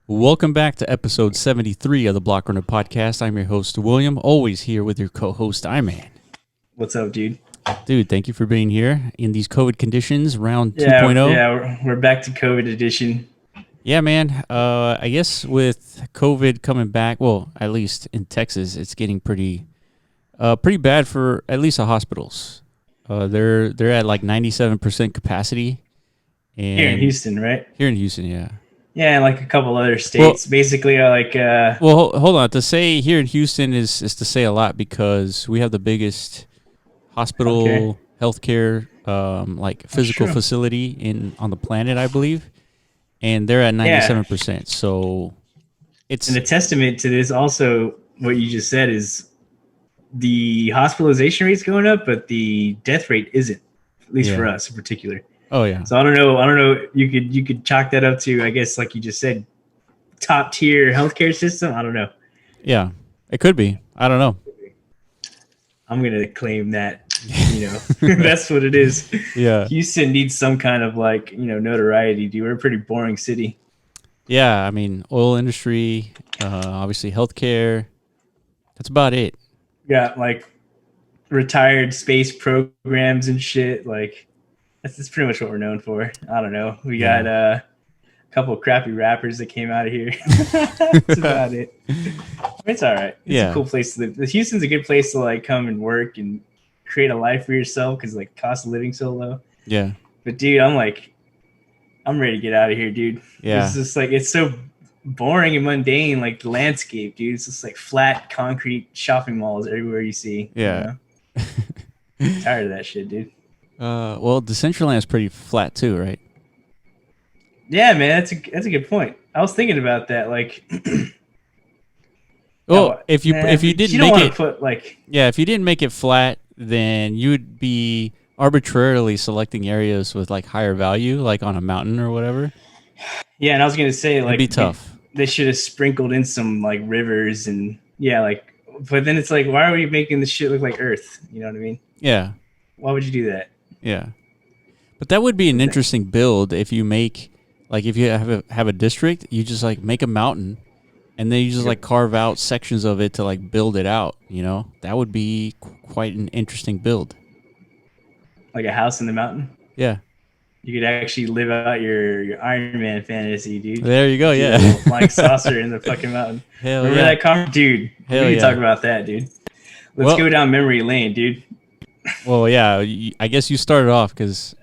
Welcome back to episode 73 of the Block Runner Podcast. I'm your host, William, always here with your co-host, Iman. What's up, dude? Dude, thank you for being here in these COVID conditions, round 2.0. Yeah, we're back to COVID edition. Yeah, man. I guess with COVID coming back, well, at least in Texas, it's getting pretty bad for at least the hospitals. They're at like 97% capacity. And Here in Houston, right? Here in Houston, yeah. Yeah, and like a couple other states. Basically, Well, hold on. To say here in Houston is to say a lot because we have the biggest hospital healthcare like physical facility on the planet, I believe, and they're at 97%. So it's and a testament to this. Also, what you just said is the hospitalization rate's going up, but the death rate isn't. At least for us in particular. Oh yeah. So I don't know. You could chalk that up to, I guess, like you just said, top tier healthcare system. I don't know. Yeah, it could be. I don't know. I'm gonna claim that. That's what it is. Yeah. Houston needs some kind of notoriety, dude. We're a pretty boring city. Yeah, I mean, oil industry, obviously healthcare. That's about it. Got like retired space programs and shit. Like that's pretty much what we're known for. I don't know. We got a couple of crappy rappers that came out of here. That's about it. It's all right. It's a cool place to live. Houston's a good place to like come and work and create a life for yourself because like cost of living so low. Yeah. But dude, I'm ready to get out of here, dude. Yeah. It's just like it's so boring and mundane, like the landscape, dude. It's just like flat concrete shopping malls everywhere you see. Yeah. Tired of that shit, dude. Well, Decentraland is pretty flat too, right? Yeah, man, that's a good point. I was thinking about that. Like, if you didn't make it flat, then you would be arbitrarily selecting areas with like higher value, like on a mountain or whatever. Yeah, and I was gonna say like it'd be tough. They should have sprinkled in some like rivers and but then it's like, why are we making this shit look like Earth? You know what I mean? Yeah. Why would you do that? Yeah, but that would be an interesting build if you make if you have a district, you just like make a mountain, and then you just like carve out sections of it to like build it out. That would be quite an interesting build. Like a house in the mountain. Yeah. You could actually live out your Iron Man fantasy, dude. There you go, yeah. Like saucer in the fucking mountain. Remember that comment? Dude, we need to talk about that, dude. Let's go down memory lane, dude. Well, yeah, I guess you started off because...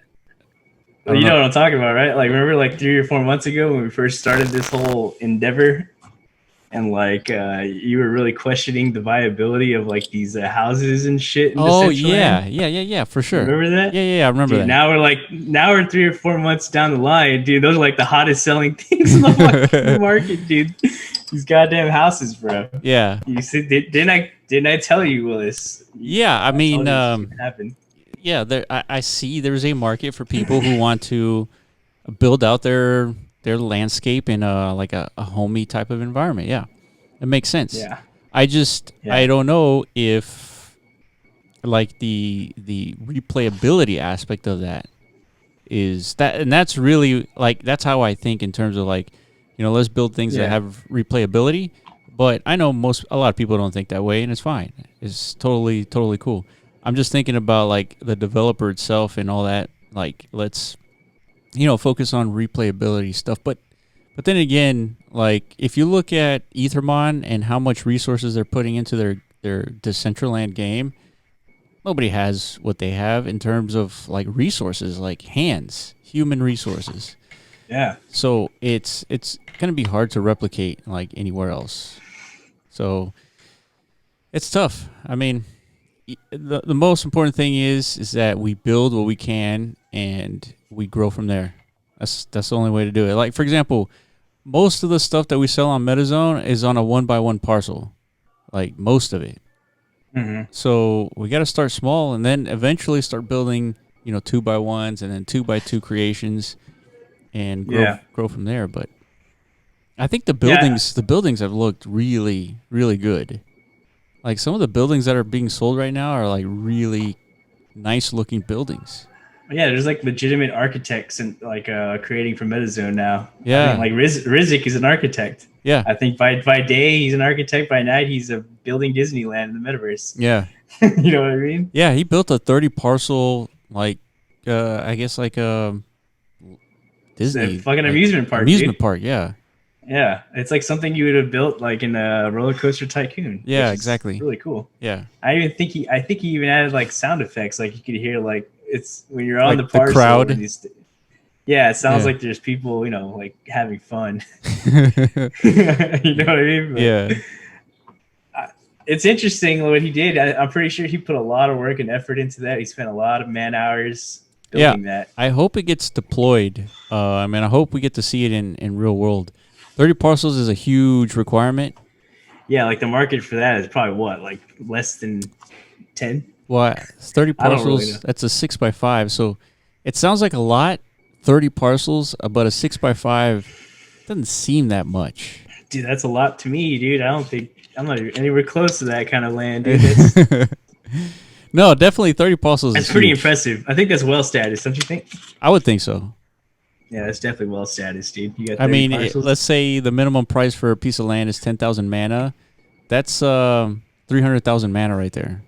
Well, you know what I'm talking about, right? Like, remember like 3 or 4 months ago when we first started this whole endeavor? And like you were really questioning the viability of like these houses and shit. Yeah, for sure. Remember that? Yeah, I remember that. Now we're 3 or 4 months down the line, dude. Those are like the hottest selling things in the market, dude. These goddamn houses, bro. Yeah. You see, didn't I tell you, Willis? Yeah, I mean, happened. Yeah, I see there's a market for people who want to build out their landscape in a homey type of environment. Yeah, it makes sense. Yeah. I don't know if like the replayability aspect of that is that, and that's really like that's how I think in terms of like, let's build things that have replayability. But I know a lot of people don't think that way, and it's fine. It's totally cool. I'm just thinking about like the developer itself and all that. Like, let's focus on replayability stuff. But then again, like if you look at Ethermon and how much resources they're putting into their Decentraland game, nobody has what they have in terms of like resources, like human resources. Yeah. So it's gonna be hard to replicate like anywhere else. So it's tough. I mean, the most important thing is that we build what we can and we grow from there. That's the only way to do it. Like, for example, most of the stuff that we sell on MetaZone is on a 1x1 parcel, like most of it. Mm-hmm. So we got to start small and then eventually start building, 2x1s and then 2x2 creations and grow from there. But I think the buildings have looked really, really good. Like some of the buildings that are being sold right now are like really nice looking buildings. Yeah, there's like legitimate architects and like creating for MetaZone now. I Yeah. think like Rizik is an architect. Yeah. I think by day he's an architect, by night he's building Disneyland in the metaverse. Yeah. You know what I mean? Yeah, he built a 30 parcel like I guess like It's a Disney fucking like amusement park, park, yeah. Yeah, it's like something you would have built like in a roller coaster tycoon. Yeah, Which is exactly. really cool. Yeah. I think he even added like sound effects, like you could hear like it's when you're on Like the the parcel. crowd. Yeah, it sounds Yeah. like there's people, you know, like having fun. You know what I mean? But Yeah. it's interesting what he did. I'm pretty sure he put a lot of work and effort into that. He spent a lot of man hours building that. I hope it gets deployed. I mean, I hope we get to see it in real world. 30 parcels is a huge requirement. Yeah, like the market for that is probably what, like less than 10? Well, 30 I don't really parcels, know. that's a 6x5. So it sounds like a lot, 30 parcels, but a 6x5 doesn't seem that much. Dude, that's a lot to me, dude. I don't think I'm not anywhere close to that kind of land, dude. That's, No, definitely 30 parcels that's is pretty huge. impressive. I think that's well status, don't you think? I would think so. Yeah, that's definitely well status, dude. You got I 30 mean, parcels? let's say the minimum price for a piece of land is 10,000 mana. That's 300,000 mana right there,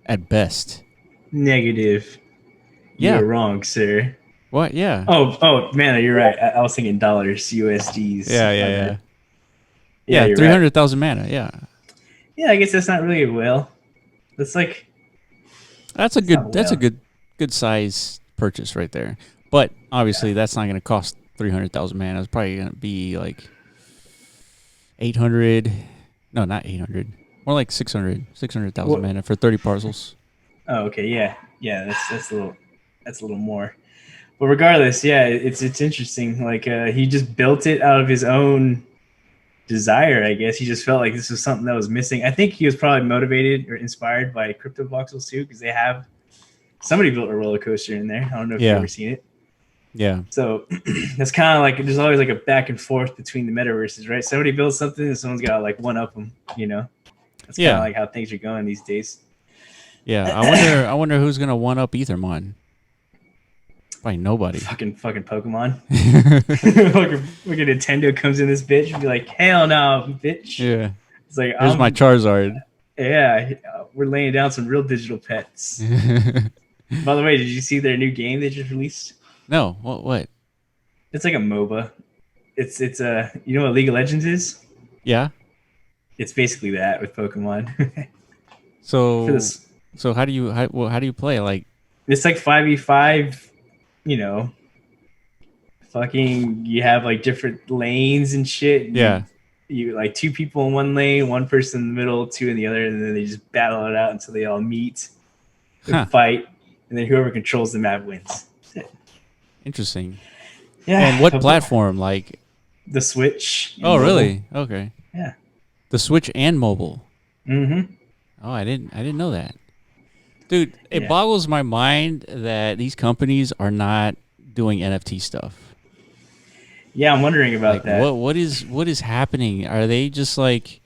at best. Negative. Yeah. You're wrong, sir. What? Yeah. Oh, man, you're right. I was thinking dollars, USDs. Yeah. Yeah, you're 300,000 mana. Yeah. Yeah, I guess that's not really a whale. That's like That's a not good size purchase right there. But obviously that's not going to cost 300,000 mana. It's probably going to be like 800. No, not 800. More like 600,000 mana for 30 parcels. Oh, okay, yeah. That's a little more. But regardless, yeah, it's interesting. Like he just built it out of his own desire, I guess. He just felt like this was something that was missing. I think he was probably motivated or inspired by crypto voxels too, because they have somebody built a roller coaster in there. I don't know if you've ever seen it. Yeah. So that's kind of like there's always like a back and forth between the metaverses, right? Somebody builds something and someone's got to like one up them, you know. That's kind of like how things are going these days. Yeah, I wonder who's gonna one up Ethermon. Probably nobody. Fucking Pokemon. Fucking Nintendo comes in this bitch and be like, hell no, bitch. Yeah. It's like, here's my Charizard. Yeah, we're laying down some real digital pets. By the way, did you see their new game they just released? No. What? It's like a MOBA. It's you know what League of Legends is? Yeah. It's basically that with Pokemon. So how do you play? Like, it's like 5v5, you know. Fucking you have like different lanes and shit. Yeah. You like two people in one lane, one person in the middle, two in the other, and then they just battle it out until they all meet and fight, and then whoever controls the map wins. Interesting. Yeah. And what platform? Like the Switch. Oh, really? Okay. Yeah. The Switch and mobile. Mm-hmm. Oh, I didn't know that. Dude, it boggles my mind that these companies are not doing NFT stuff. Yeah, I'm wondering about that. What is happening? Are they just like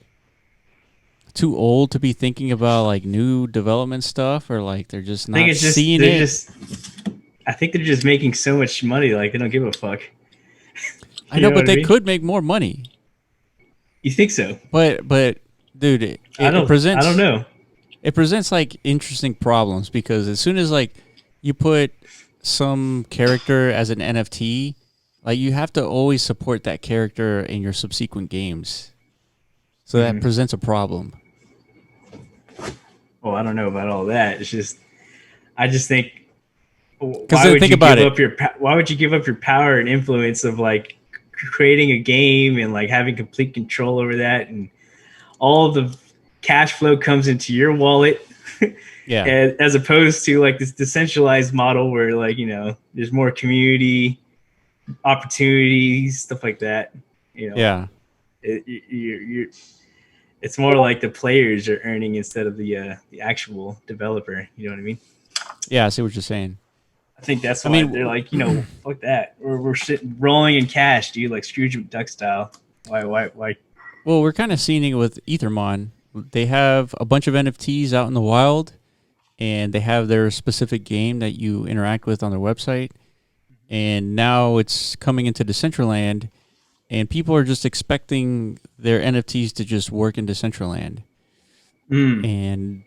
too old to be thinking about like new development stuff, or like they're just not seeing it? I think they're just making so much money, like they don't give a fuck. I know, but they could make more money. You think so? But dude, I don't know. It presents like interesting problems because as soon as like you put some character as an NFT, like you have to always support that character in your subsequent games. So that presents a problem. Well, I don't know about all that. It's just, I just think, why would you give up your power and influence of like creating a game and like having complete control over that, and all of the cash flow comes into your wallet? Yeah. As opposed to like this decentralized model where like, you know, there's more community opportunities, stuff like that. You know. Yeah. It's more like the players are earning instead of the actual developer. You know what I mean? Yeah, I see what you're saying. I think that's why they're like, you know, fuck that. We're rolling in cash, dude, like Scrooge McDuck style. Why? Well, we're kind of seeing it with Ethermon. They have a bunch of NFTs out in the wild, and they have their specific game that you interact with on their website. And now it's coming into Decentraland, and people are just expecting their NFTs to just work in Decentraland. And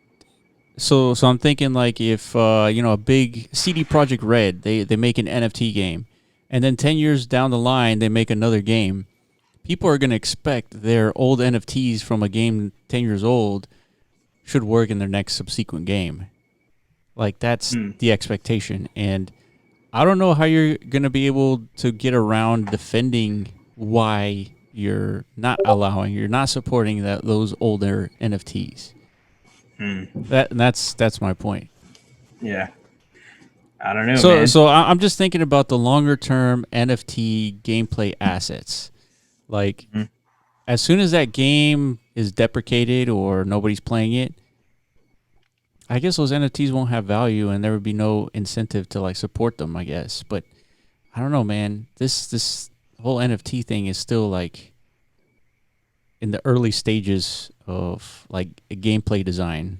so I'm thinking like if a big CD Projekt Red, they make an NFT game, and then 10 years down the line they make another game, people are going to expect their old NFTs from a game 10 years old should work in their next subsequent game. Like that's the expectation, and I don't know how you're going to be able to get around defending why you're not supporting those older NFTs. That's my point. Yeah. I don't know, man. So I'm just thinking about the longer term NFT gameplay assets. Like, as soon as that game is deprecated or nobody's playing it, I guess those NFTs won't have value, and there would be no incentive to like support them, I guess. But I don't know, man. This whole NFT thing is still like in the early stages of like a gameplay design.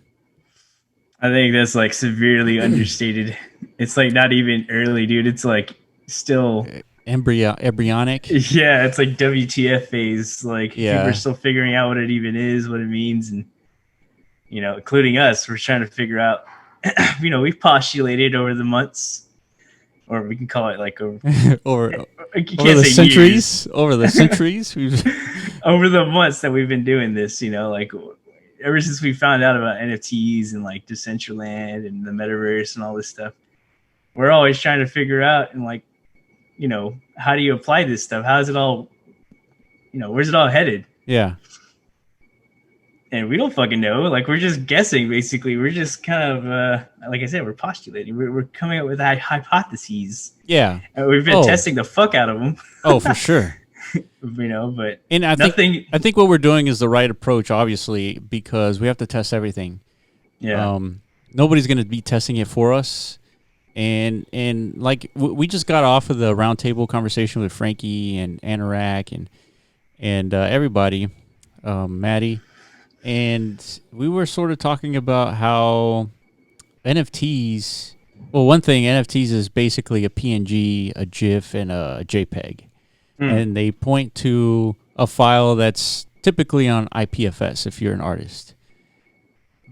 I think that's like severely understated. It's like not even early, dude. It's like still embryonic. Yeah, it's like WTF phase. Like people are still figuring out what it even is, what it means, and including us, we're trying to figure out. We've postulated over the months, or we can call it like over the centuries. Over the centuries, over the months that we've been doing this. Like ever since we found out about NFTs and like Decentraland and the Metaverse and all this stuff, we're always trying to figure out and like, how do you apply this stuff? How is it all? Where's it all headed? Yeah. And we don't fucking know. Like, we're just guessing, basically. We're just kind of, like I said, we're postulating. We're coming up with hypotheses. Yeah. And we've been testing the fuck out of them. Oh, for sure. But and I think what we're doing is the right approach, obviously, because we have to test everything. Yeah. Nobody's going to be testing it for us. And like, we just got off of the roundtable conversation with Frankie and Anorak and everybody, Maddie. And we were sort of talking about how NFTs, well, one thing, NFTs is basically a PNG, a GIF, and a JPEG. And they point to a file that's typically on IPFS if you're an artist.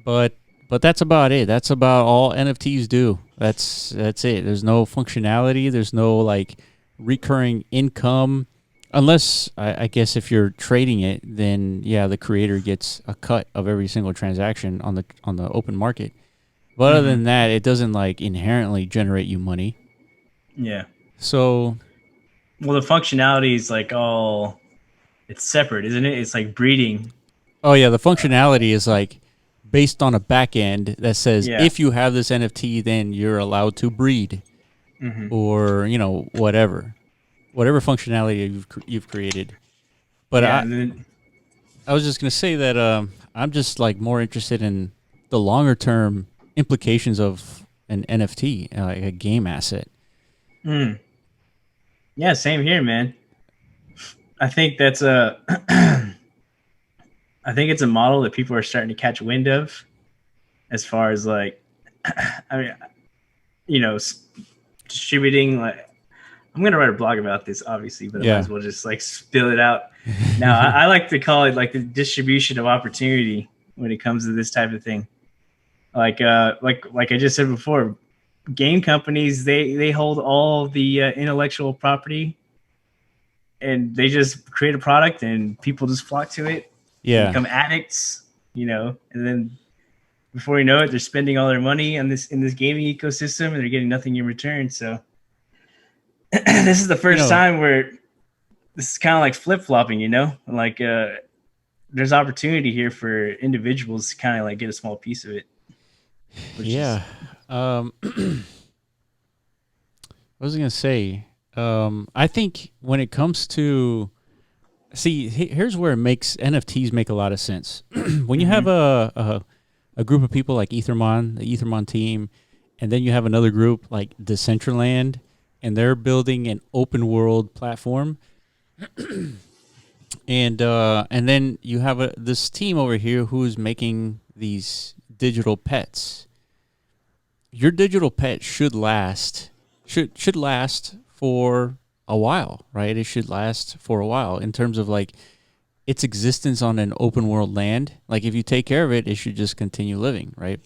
But that's about it. That's about all NFTs do. That's it. There's no functionality. There's no like recurring income. Unless, I guess, if you're trading it, then yeah, the creator gets a cut of every single transaction on the open market. But other than that, it doesn't like inherently generate you money. Yeah. So, well, the functionality is like it's separate, isn't it? It's like breeding. Oh yeah, the functionality is like based on a back end that says if you have this NFT, then you're allowed to breed, or whatever functionality you've created. But I was just gonna say that I'm just like more interested in the longer term implications of an NFT, like a game asset. Yeah, same here, man. I think that's I think it's a model that people are starting to catch wind of, as far as like, I mean, distributing like. I'm going to write a blog about this, obviously, but I might as well just like spill it out. Now, I like to call it like the distribution of opportunity when it comes to this type of thing. Like I just said before, game companies, they hold all the intellectual property, and they just create a product and people just flock to it. Yeah. Become addicts, and then before you know it, they're spending all their money on this in this gaming ecosystem and they're getting nothing in return. So this is the first time where this is kind of like flip-flopping, like there's opportunity here for individuals to kind of like get a small piece of it. What was I going to say? I think when it comes to, here's where NFTs make a lot of sense. When you have a group of people like Ethermon, the Ethermon team, and then you have another group like Decentraland, and they're building an open world platform. and then you have this team over here who's making these digital pets. your digital pet should last should last for a while, right? It should last for a while in terms of like its existence on an open world land. Like if you take care of it, it should just continue living, right?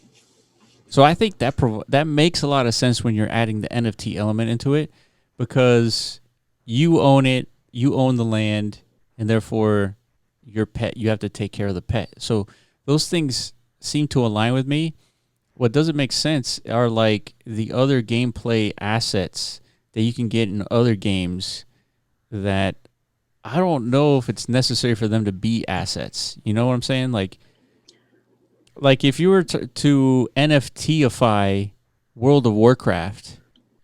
So I think that that makes a lot of sense when you're adding the NFT element into it, because you own it, you own the land, and therefore your pet, you have to take care of the pet. So those things seem to align with me. What doesn't make sense are like the other gameplay assets that you can get in other games that I don't know if it's necessary for them to be assets. You know what I'm saying? Like if you were to NFTify World of Warcraft,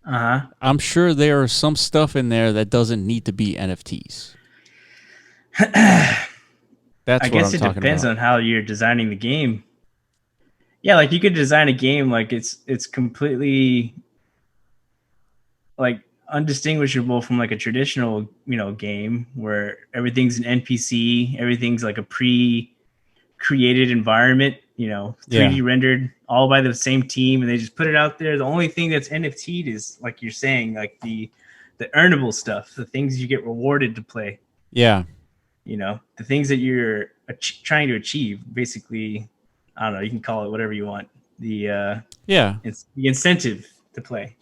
Uh-huh. I'm sure there are some stuff in there that doesn't need to be NFTs. That's I what guess I'm it talking depends about. on how you're designing the game. Yeah, like you could design a game like it's completely like undistinguishable from like a traditional, game where everything's an NPC, everything's like a pre-created environment, Yeah. 3D rendered all by the same team, and they just put it out there. The only thing that's NFT'd is like you're saying, like the earnable stuff, the things you get rewarded to play. Yeah. The things that you're trying to achieve. Basically, I don't know. You can call it whatever you want. Yeah. It's the incentive to play.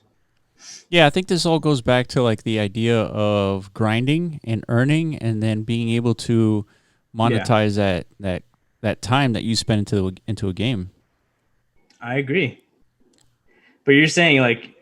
Yeah, I think this all goes back to like the idea of grinding and earning and then being able to Yeah, monetize that time that you spend into a game. I agree. But you're saying like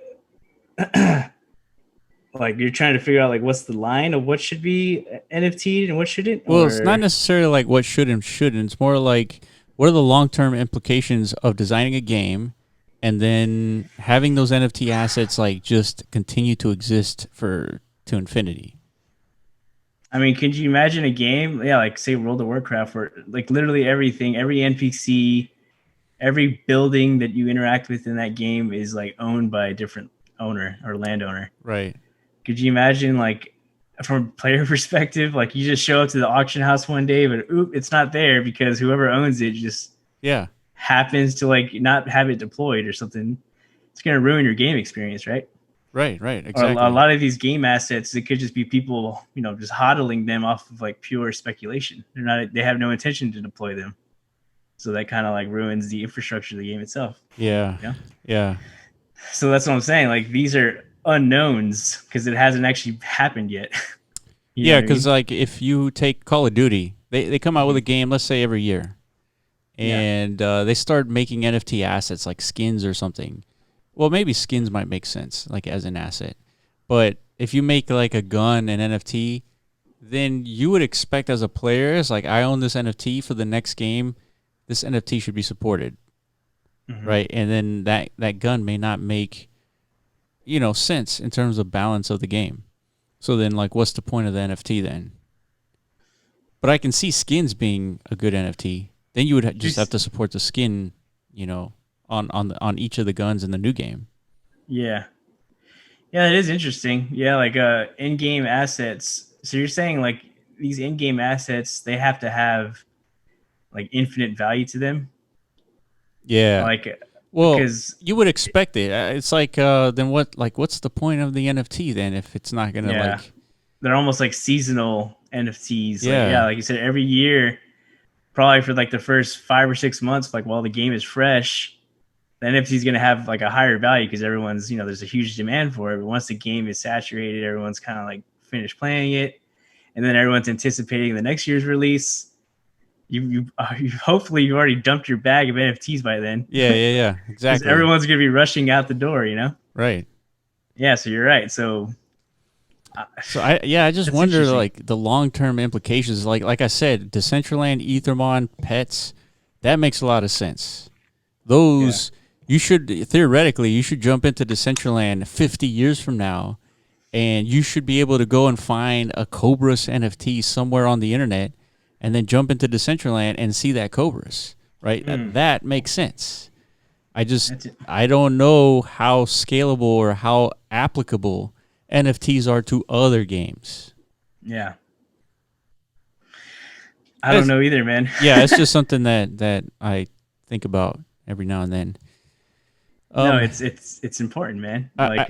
you're trying to figure out like what's the line of what should be NFT'd and what shouldn't, Well, it's not or necessarily like what should and shouldn't. It's more like what are the long-term implications of designing a game and then having those NFT assets like just continue to exist for to infinity. I mean, could you imagine a game? Yeah, like say World of Warcraft, where like literally everything, every NPC, every building that you interact with in that game is like owned by a different owner or landowner. Right. Could you imagine like from a player perspective, like you just show up to the auction house one day, but it's not there because whoever owns it just Yeah. happens to like not have it deployed or something. It's gonna ruin your game experience, right? Right, right, Or a exactly. lot of these game assets, it could just be people, just hodling them off of like pure speculation. They have no intention to deploy them. So that kind of like ruins the infrastructure of the game itself. Yeah. You know? Yeah. So that's what I'm saying. Like these are unknowns because it hasn't actually happened yet. You know Yeah, what I cuz mean? like if you take Call of Duty, they come out with Mm-hmm. a game let's say every year. Yeah. And they start making NFT assets like skins or something. Well, maybe skins might make sense like as an asset. But if you make like a gun an NFT, then you would expect as a player, it's like I own this NFT for the next game. This NFT should be supported, Mm-hmm. right? And then that gun may not make sense in terms of balance of the game. So then, like, what's the point of the NFT then? But I can see skins being a good NFT. Then you would just have Just to support the skin, on each of the guns in the new game. yeah. Yeah, it is interesting. Yeah, like in-game assets. So you're saying like these in-game assets, they have to have like infinite value to them, Yeah. like Well, because you would expect it. It's like then what? Like, what's the point of the NFT then if it's not gonna yeah, like? they're almost like seasonal NFTs. Like yeah, Yeah. like you said, every year, probably for like the first 5 or 6 months, like while the game is fresh, the NFT is going to have like a higher value because everyone's there's a huge demand for it. But once the game is saturated, everyone's kind of like finished playing it, and then everyone's anticipating the next year's release. You hopefully you've already dumped your bag of NFTs by then, Yeah. Yeah. Yeah. because Exactly. everyone's going to be rushing out the door. Right. Yeah, so you're right. So So I just that's wonder interesting. like the long term implications. Like I said, Decentraland, Ethermon, pets, that makes a lot of sense. Yeah. Those you should theoretically you should jump into Decentraland 50 years from now, and you should be able to go and find a Cobras NFT somewhere on the internet, and then jump into Decentraland and see that Cobras. Right, Hmm. that makes sense. That's it. I don't know how scalable or how applicable NFTs are to other games. Yeah. I don't It's, know either, man. yeah, it's just something that I think about every now and then. No, it's important, man. Like,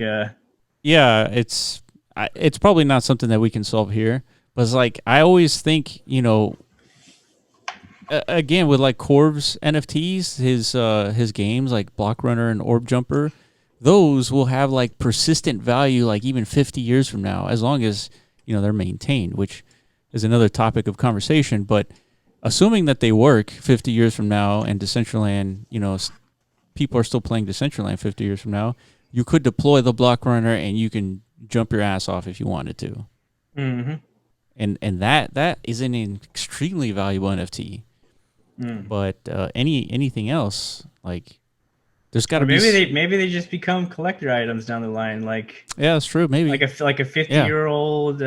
yeah, it's probably not something that we can solve here, but it's like I always think, again with like Corv's NFTs, his games like Block Runner and Orb Jumper, those will have like persistent value, like even 50 years from now, as long as they're maintained, which is another topic of conversation. But assuming that they work 50 years from now, and Decentraland, people are still playing Decentraland 50 years from now, you could deploy the Block Runner and you can jump your ass off if you wanted to. Mm-hmm. And that is an extremely valuable NFT. But anything else, like, there's got to be maybe they just become collector items down the line, like, yeah, that's true. Maybe like a 50-year-old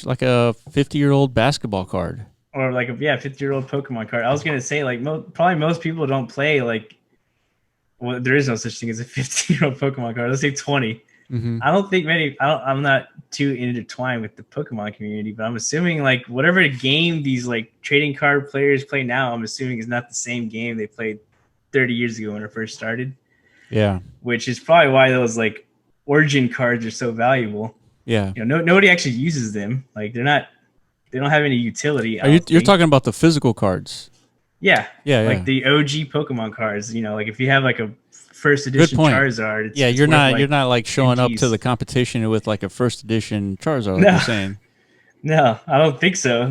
like a 50-year-old basketball card, or like a 50-year-old Pokemon card. I was gonna say, like, probably most people don't play, like, well, there is no such thing as a 50-year-old Pokemon card. Let's say 20. Mm-hmm. I don't think many. I'm not too intertwined with the Pokemon community, but I'm assuming like whatever game these like trading card players play now, I'm assuming is not the same game they played 30 years ago when it first started. Yeah, which is probably why those like origin cards are so valuable. Yeah, nobody actually uses them. Like they don't have any utility. You're talking about the physical cards. Yeah, like the OG Pokemon cards. Like if you have like a first edition Charizard. You're not like showing up to the competition with like a first edition Charizard. Like you're saying. No, I don't think so.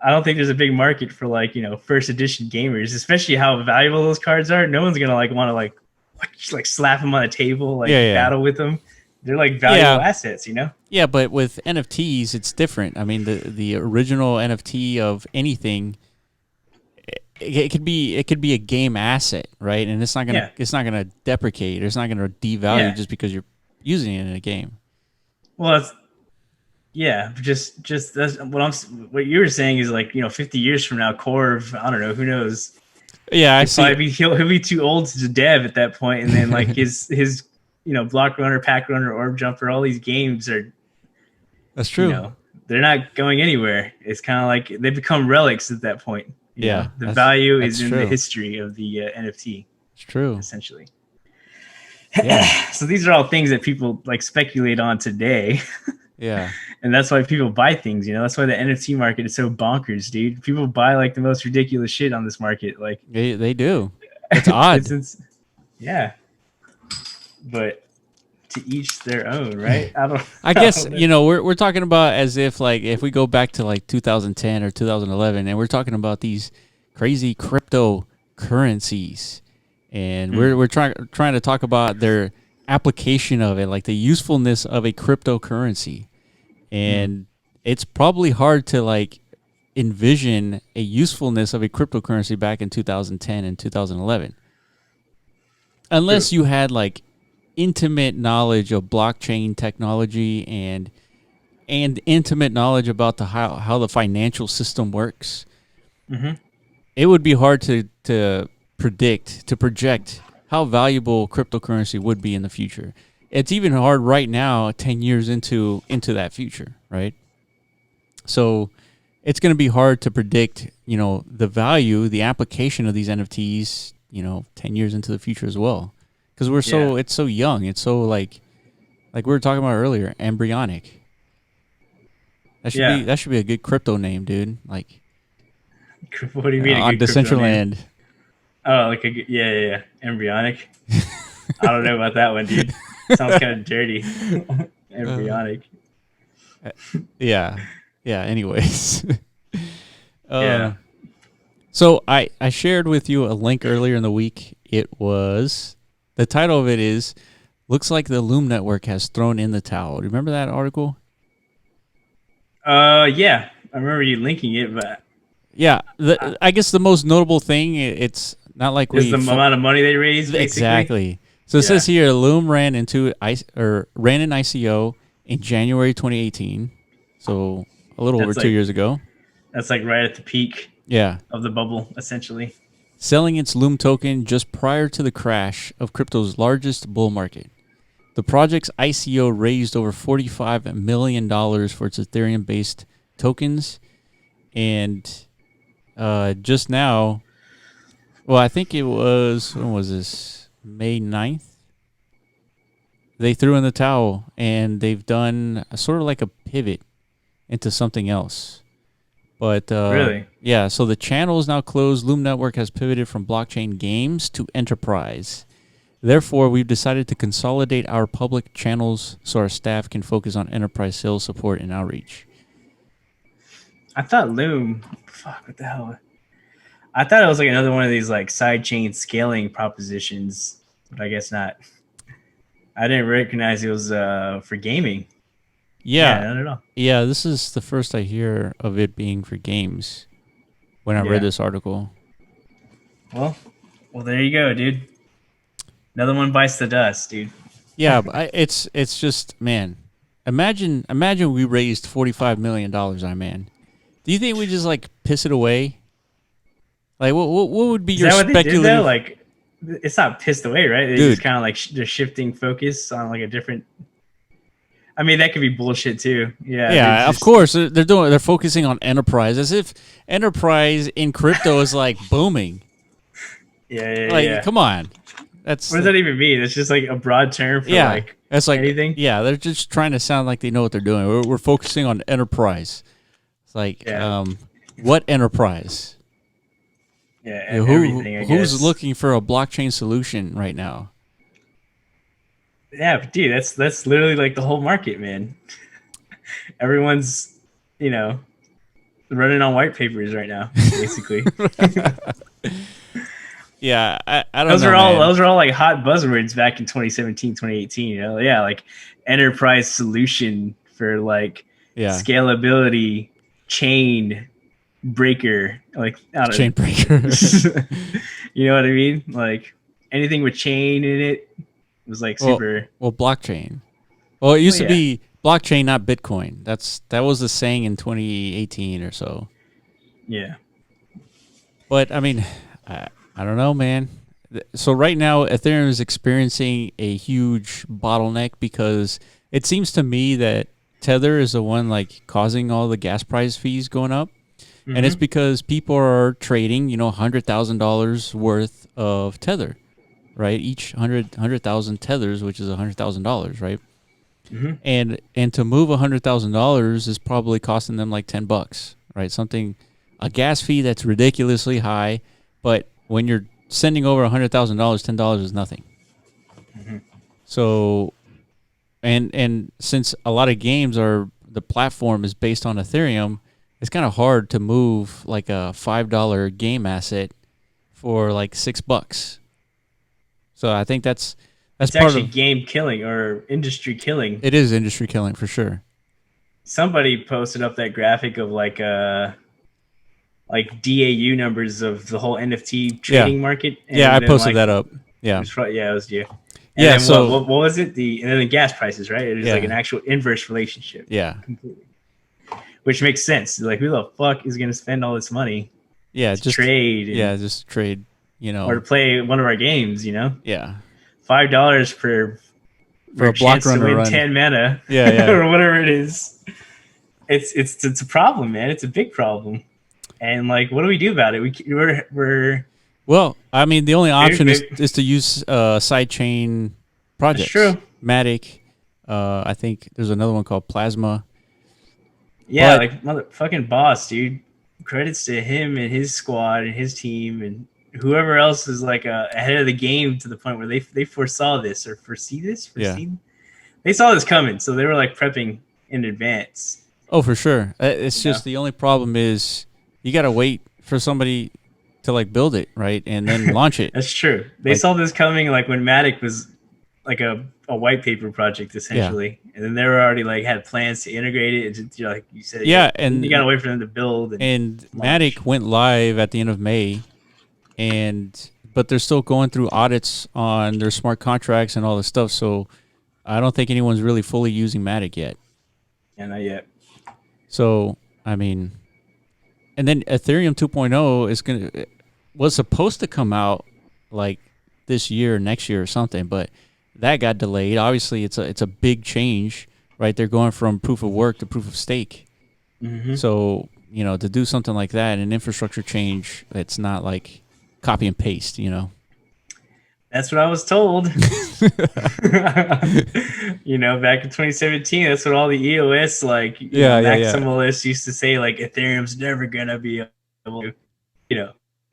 I don't think there's a big market for like first edition gamers, especially how valuable those cards are. No one's gonna like want to like slap them on a table, battle with them. They're like valuable assets, Yeah, but with NFTs, it's different. I mean, the original NFT of anything. It could be a game asset, right? And it's not gonna deprecate. It's not gonna devalue just because you're using it in a game. Well, just that's what you were saying is like 50 years from now, Corv, I don't know, who knows? Yeah, I see. He'll be too old to dev at that point, and then like his Block Runner, Pack Runner, Orb Jumper, all these games are. That's true. They're not going anywhere. It's kind of like they become relics at that point. The value is in the history of the NFT. It's true, essentially. Yeah. So these are all things that people like speculate on today. Yeah. And that's why people buy things. That's why the NFT market is so bonkers, dude. People buy like the most ridiculous shit on this market. Like they do. It's odd. Yeah. But to each their own, right? I guess we're talking about as if like if we go back to like 2010 or 2011 and we're talking about these crazy cryptocurrencies and we're trying to talk about their application of it, like the usefulness of a cryptocurrency, and it's probably hard to like envision a usefulness of a cryptocurrency back in 2010 and 2011 unless you had like intimate knowledge of blockchain technology and intimate knowledge about how the financial system works. It would be hard to project how valuable cryptocurrency would be in the future. It's even hard right now, 10 years into that future, right? So it's going to be hard to predict, the value, the application of these NFTs, 10 years into the future as well. Because it's so young. It's so like we were talking about earlier, embryonic. That should be a good crypto name, dude. Like, what do you mean? On Decentraland. Oh, like embryonic. I don't know about that one, dude. Sounds kind of dirty. Embryonic. Yeah. Anyways. So I shared with you a link earlier in the week. The title of it is, looks like the Loom Network has thrown in the towel. Remember that article? Yeah. I remember you linking it, but... Yeah. I guess the most notable thing, it's not like the amount of money they raised, basically. Exactly. So it says here, Loom ran an ICO in January 2018. So a little over 2 years ago. That's like right at the peak of the bubble, essentially. Selling its Loom token just prior to the crash of crypto's largest bull market. The project's ICO raised over $45 million for its Ethereum-based tokens. And just now, Well, I think it was, when was this? May 9th? They threw in the towel, and they've done sort of like a pivot into something else. But Really? yeah, so the channel is now closed. Loom Network has pivoted from blockchain games to enterprise. Therefore, we've decided to consolidate our public channels so our staff can focus on enterprise sales support and outreach. I thought Loom. Fuck, what the hell? I thought it was like another one of these like sidechain scaling propositions, but I guess not. I didn't recognize it was for gaming. Yeah, not at all. yeah, this is the first I hear of it being for games when I read this article. Well, there you go, dude. Another one bites the dust, dude. Yeah, but it's just, man. Imagine we raised $45 million, man. Do you think we just like piss it away? Like, what would be your speculative? Like, it's not pissed away, right? They just kind of like they're shifting focus on like a different. I mean, that could be bullshit too. Yeah. Yeah, of course they're focusing on enterprise as if enterprise in crypto is like booming. Yeah. Come on. What does that even mean? It's just like a broad term for like that's like anything. Yeah, they're just trying to sound like they know what they're doing. We're focusing on enterprise. It's like, what enterprise? Yeah, everything. Who's looking for a blockchain solution right now? Yeah, but dude, that's literally like the whole market, man. Everyone's, running on white papers right now, basically. Yeah, I don't know. Those are all like hot buzzwords back in 2017, 2018. Yeah, like enterprise solution for like scalability, chain breaker, like I don't chain breaker. You know what I mean? Like anything with chain in it was like super. Well, blockchain. Well, it used to be blockchain, not Bitcoin. That was the saying in 2018 or so. Yeah. But I mean, I don't know, man. So right now, Ethereum is experiencing a huge bottleneck because it seems to me that Tether is the one like causing all the gas price fees going up. Mm-hmm. And it's because people are trading, $100,000 worth of Tether, right? Each 100,000 tethers, which is $100,000, right? Mm-hmm. And to move $100,000 is probably costing them like $10, right? A gas fee that's ridiculously high, but when you're sending over $100,000, $10 is nothing. Mm-hmm. So, and since a lot of games the platform is based on Ethereum, it's kind of hard to move like a $5 game asset for like $6. So I think it's part actually of game killing or industry killing. It is industry killing for sure. Somebody posted up that graphic of like DAU numbers of the whole NFT trading market. And I posted that up. Yeah. It was you. And then what was it? And then the gas prices, right? It was like an actual inverse relationship. Yeah. Completely. Which makes sense. Like, who the fuck is going to spend all this money? Yeah, to trade. Just trade, or to play one of our games, Yeah. $5 for a block run to win 10 mana. Yeah. Or whatever it is. It's a problem, man. It's a big problem. And like, what do we do about it? We're well, I mean, the only option is to use sidechain projects. That's true. Matic. I think there's another one called Plasma. Yeah, like motherfucking boss, dude. Credits to him and his squad and his team and whoever else is like ahead of the game to the point where they foresaw this or foresee this. They saw this coming, so they were like prepping in advance. Oh, for sure. It's just the only problem is you got to wait for somebody to like build it, right, and then launch it. That's true. They saw this coming like when Matic was like a white paper project essentially, and then they were already like had plans to integrate it. Like you said, and you gotta wait for them to build. And Matic went live at the end of May, but they're still going through audits on their smart contracts and all this stuff. So I don't think anyone's really fully using Matic yet. Yeah, not yet. So I mean, and then Ethereum 2.0 was supposed to come out like this year, next year, or something, but that got delayed. Obviously, it's a big change, right? They're going from proof of work to proof of stake. Mm-hmm. So to do something like that, an infrastructure change, it's not like copy and paste, you know. That's what I was told. You know, back in 2017, that's what all the EOS maximalists used to say. Like, Ethereum's never gonna be able to, you know,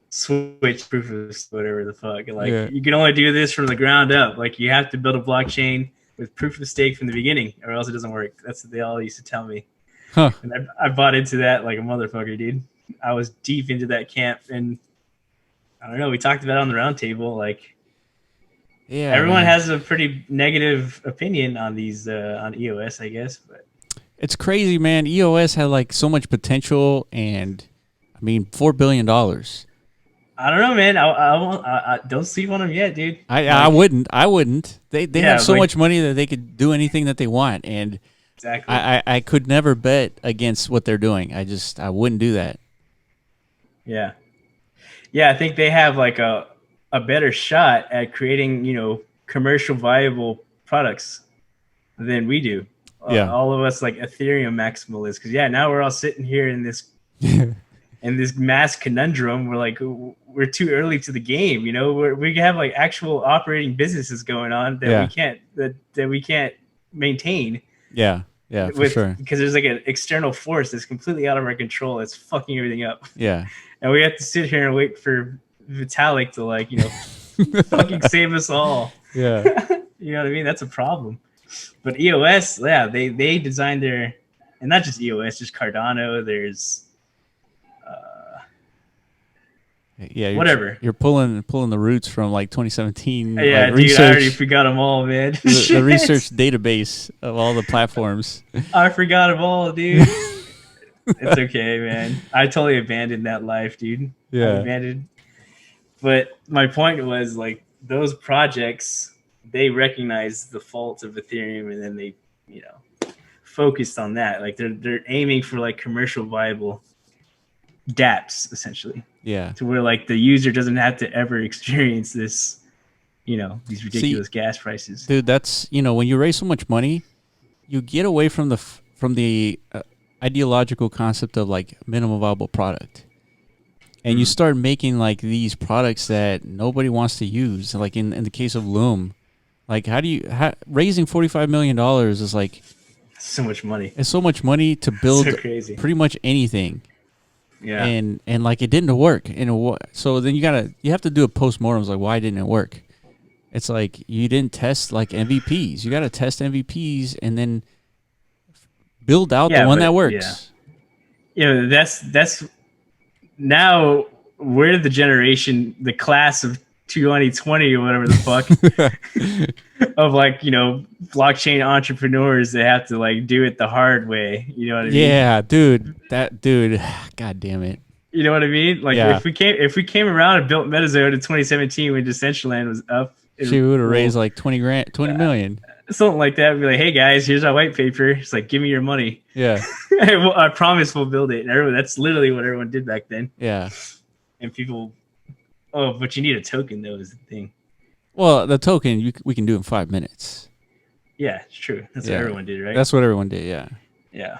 switch proof of whatever the fuck. Like, you can only do this from the ground up. Like, you have to build a blockchain with proof of stake from the beginning, or else it doesn't work. That's what they all used to tell me. Huh. And I bought into that like a motherfucker, dude. I was deep into that camp, and I don't know. We talked about it on the roundtable, like. Yeah, everyone has a pretty negative opinion on these on EOS, I guess. But it's crazy, man. EOS had like so much potential, and I mean, $4 billion. I don't know, man. I don't sleep on them yet, dude. I wouldn't. They have so much money that they could do anything that they want, and exactly. I could never bet against what they're doing. I wouldn't do that. Yeah, I think they have like a better shot at creating, you know, commercial viable products than we do. All of us like Ethereum maximalists. Because now we're all sitting here in this in this mass conundrum. We're like, we're too early to the game. You know, we have like actual operating businesses going on that we can't maintain. Yeah, for sure. Because there's like an external force that's completely out of our control. That's fucking everything up. Yeah, and we have to sit here and wait for Vitalik to, like, you know, fucking save us all. Yeah. You know what I mean? That's a problem. But EOS, they designed their, and not just EOS, just Cardano. There's whatever. You're pulling the roots from like 2017. Yeah, like, dude, I already forgot them all, man. The research database of all the platforms. I forgot them all, dude. It's okay, man. I totally abandoned that life, dude. Yeah. But my point was, like, those projects, they recognize the faults of Ethereum, and then they, you know, focused on that. Like, they're aiming for like commercial viable dApps, essentially. Yeah. To where like the user doesn't have to ever experience this, you know, these ridiculous gas prices. Dude, that's, you know, when you raise so much money, you get away from the ideological concept of like minimum viable product. And you start making like these products that nobody wants to use. Like in the case of Loom, like raising $45 million is like so much money. It's so much money to build pretty much anything. Yeah. And like it didn't work. So then you have to do a postmortem. Like, why didn't it work? It's like you didn't test like MVPs. You got to test MVPs and then build out the one that works. Yeah. You know, that's now we're the class of 2020 or whatever the fuck of like, you know, blockchain entrepreneurs that have to like do it the hard way. You know what I mean? Yeah, dude. God damn it. You know what I mean? Like if we came around and built MetaZone in 2017 when Decentraland was up, she would have raised like 20 million. Something like that. We'd be like, hey guys, here's our white paper. It's like, give me your money. Yeah. I promise we'll build it. And that's literally what everyone did back then. Yeah. And people, but you need a token though, is the thing. Well, the token we can do in 5 minutes. Yeah, it's true. That's what everyone did, right? That's what everyone did, yeah. Yeah.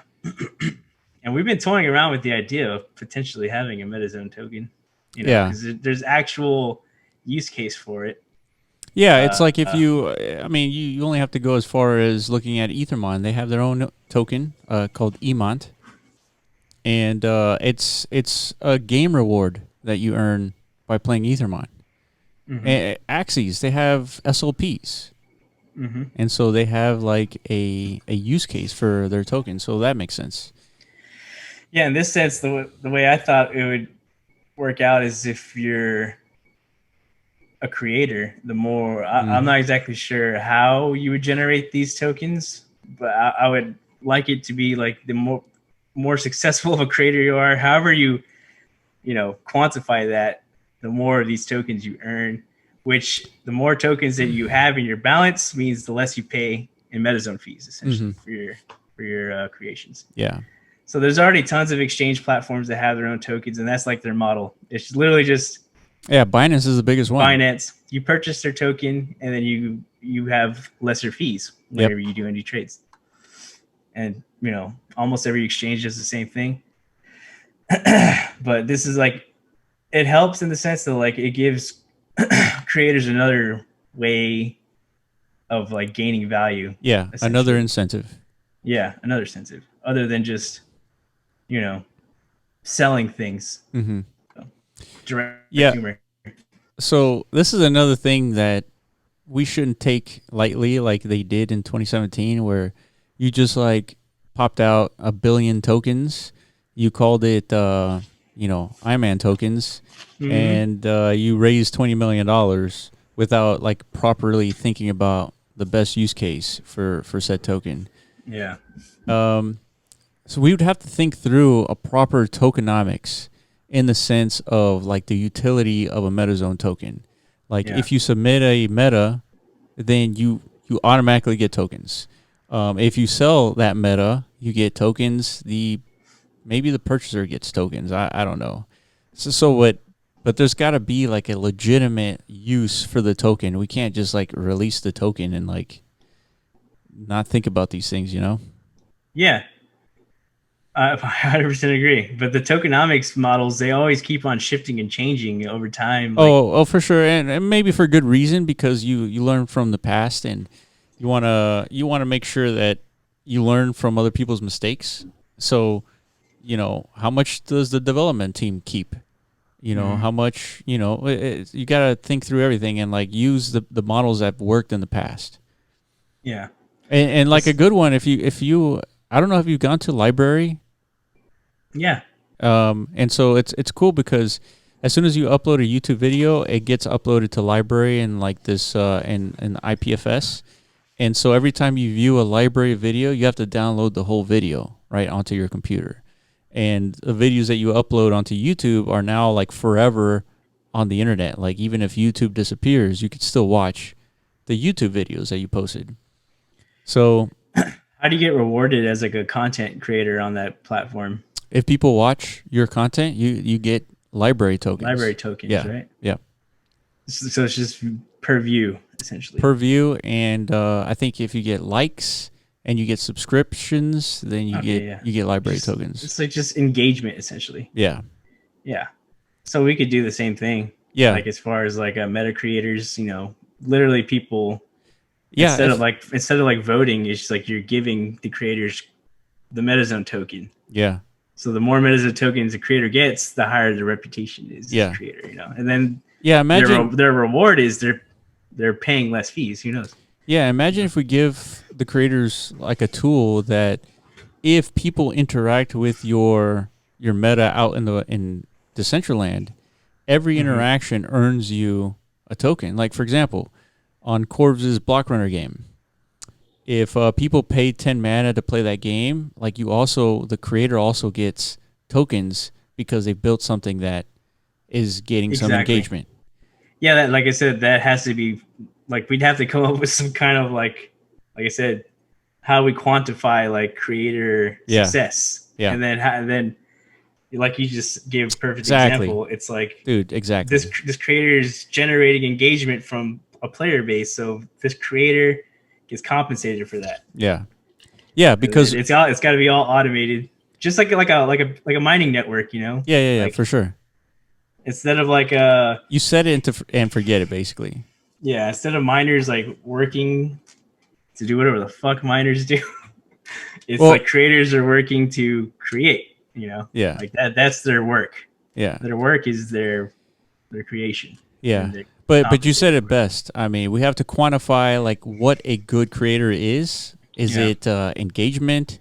And we've been toying around with the idea of potentially having a MetaZone token. You know, because there's actual use case for it. Yeah, it's like if you only have to go as far as looking at Ethermon. They have their own token called Emont. And it's a game reward that you earn by playing Ethermon. Mm-hmm. Axes, they have SLPs. Mm-hmm. And so they have like a use case for their token. So that makes sense. Yeah, in this sense, the way I thought it would work out is if you're a creator, the more I'm not exactly sure how you would generate these tokens, but I would like it to be like the more successful of a creator you are, however you quantify that, the more of these tokens you earn, which the more tokens that you have in your balance means the less you pay in MetaZone fees, essentially, for your creations. Yeah. So there's already tons of exchange platforms that have their own tokens, and that's like their model. It's literally just Binance is the biggest one. Binance, you purchase their token, and then you have lesser fees whenever you do any trades. And almost every exchange does the same thing. But this is like it helps in the sense that like it gives creators another way of like gaining value. Yeah, another incentive. Yeah, another incentive other than just, you know, selling things. Mm-hmm. So, direct Yeah. humor. So this is another thing that we shouldn't take lightly, like they did in 2017, where you just like popped out 1 billion tokens. You called it, Iron Man tokens, and you raised $20 million without like properly thinking about the best use case for said token. Yeah. So we would have to think through a proper tokenomics in the sense of like the utility of a MetaZone token. Like if you submit a meta, then you automatically get tokens. If you sell that meta, you get tokens. Maybe the purchaser gets tokens. I don't know. So what? But there's got to be like a legitimate use for the token. We can't just like release the token and like not think about these things, you know? Yeah. I 100% agree. But the tokenomics models, they always keep on shifting and changing over time. Like, Oh, for sure, and maybe for good reason, because you learn from the past, and you wanna make sure that you learn from other people's mistakes. So, how much does the development team keep? How much, you got to think through everything and like use the models that have worked in the past. Yeah. And like a good one, if you I don't know if you've gone to library. Yeah. And so it's cool because as soon as you upload a YouTube video, it gets uploaded to library and like this and IPFS. And so every time you view a library video, you have to download the whole video right onto your computer. And the videos that you upload onto YouTube are now like forever on the internet. Like even if YouTube disappears, you could still watch the YouTube videos that you posted. So how do you get rewarded as like a content creator on that platform? If people watch your content, you get library tokens. Library tokens, right? Yeah. So it's just per view, essentially. Per view, and I think if you get likes and you get subscriptions, then you get library tokens. It's like just engagement, essentially. Yeah. Yeah. So we could do the same thing. Yeah. Like as far as like meta creators, literally people. Yeah. Instead of like voting, it's just like you're giving the creators the MetaZone token. Yeah. So the more MetaZone tokens the creator gets, the higher the reputation is as a creator, And then imagine their reward is they're paying less fees. Who knows? Yeah, imagine if we give the creators like a tool that if people interact with your meta out in Decentraland, every interaction earns you a token. Like for example, on Corv's Block Runner game, if people pay 10 mana to play that game, like the creator also gets tokens because they built something that is getting some engagement. Yeah, that like I said, that has to be like we'd have to come up with some kind of like I said, how we quantify like creator success. Yeah. And then like you just gave a perfect example. It's like, dude, exactly. This creator is generating engagement from a player base, so this creator gets compensated for that. Yeah. Yeah, because it's got to be all automated, just like a mining network, Yeah, like, for sure. Instead of like you set it and forget it, basically. Yeah, instead of miners like working to do whatever the fuck miners do, it's like creators are working to create. Yeah, like that's their work. Yeah, their work is their creation. Yeah, but you said it best. I mean, we have to quantify like what a good creator is. Is it engagement?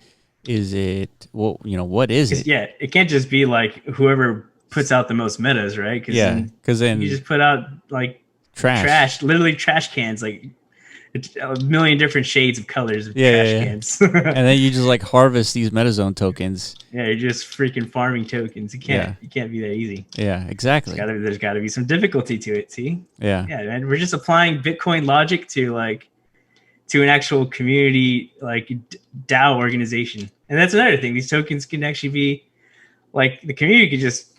Is it what is it? Yeah, it can't just be like whoever puts out the most metas, right? Because then you just put out like literally trash cans, like a million different shades of colors of trash cans. And then you just like harvest these MetaZone tokens. Yeah, you're just freaking farming tokens. You can't be that easy. Yeah, exactly. There's got to be some difficulty to it. See? Yeah, man. We're just applying Bitcoin logic to an actual community like DAO organization, and that's another thing. These tokens can actually be like the community could just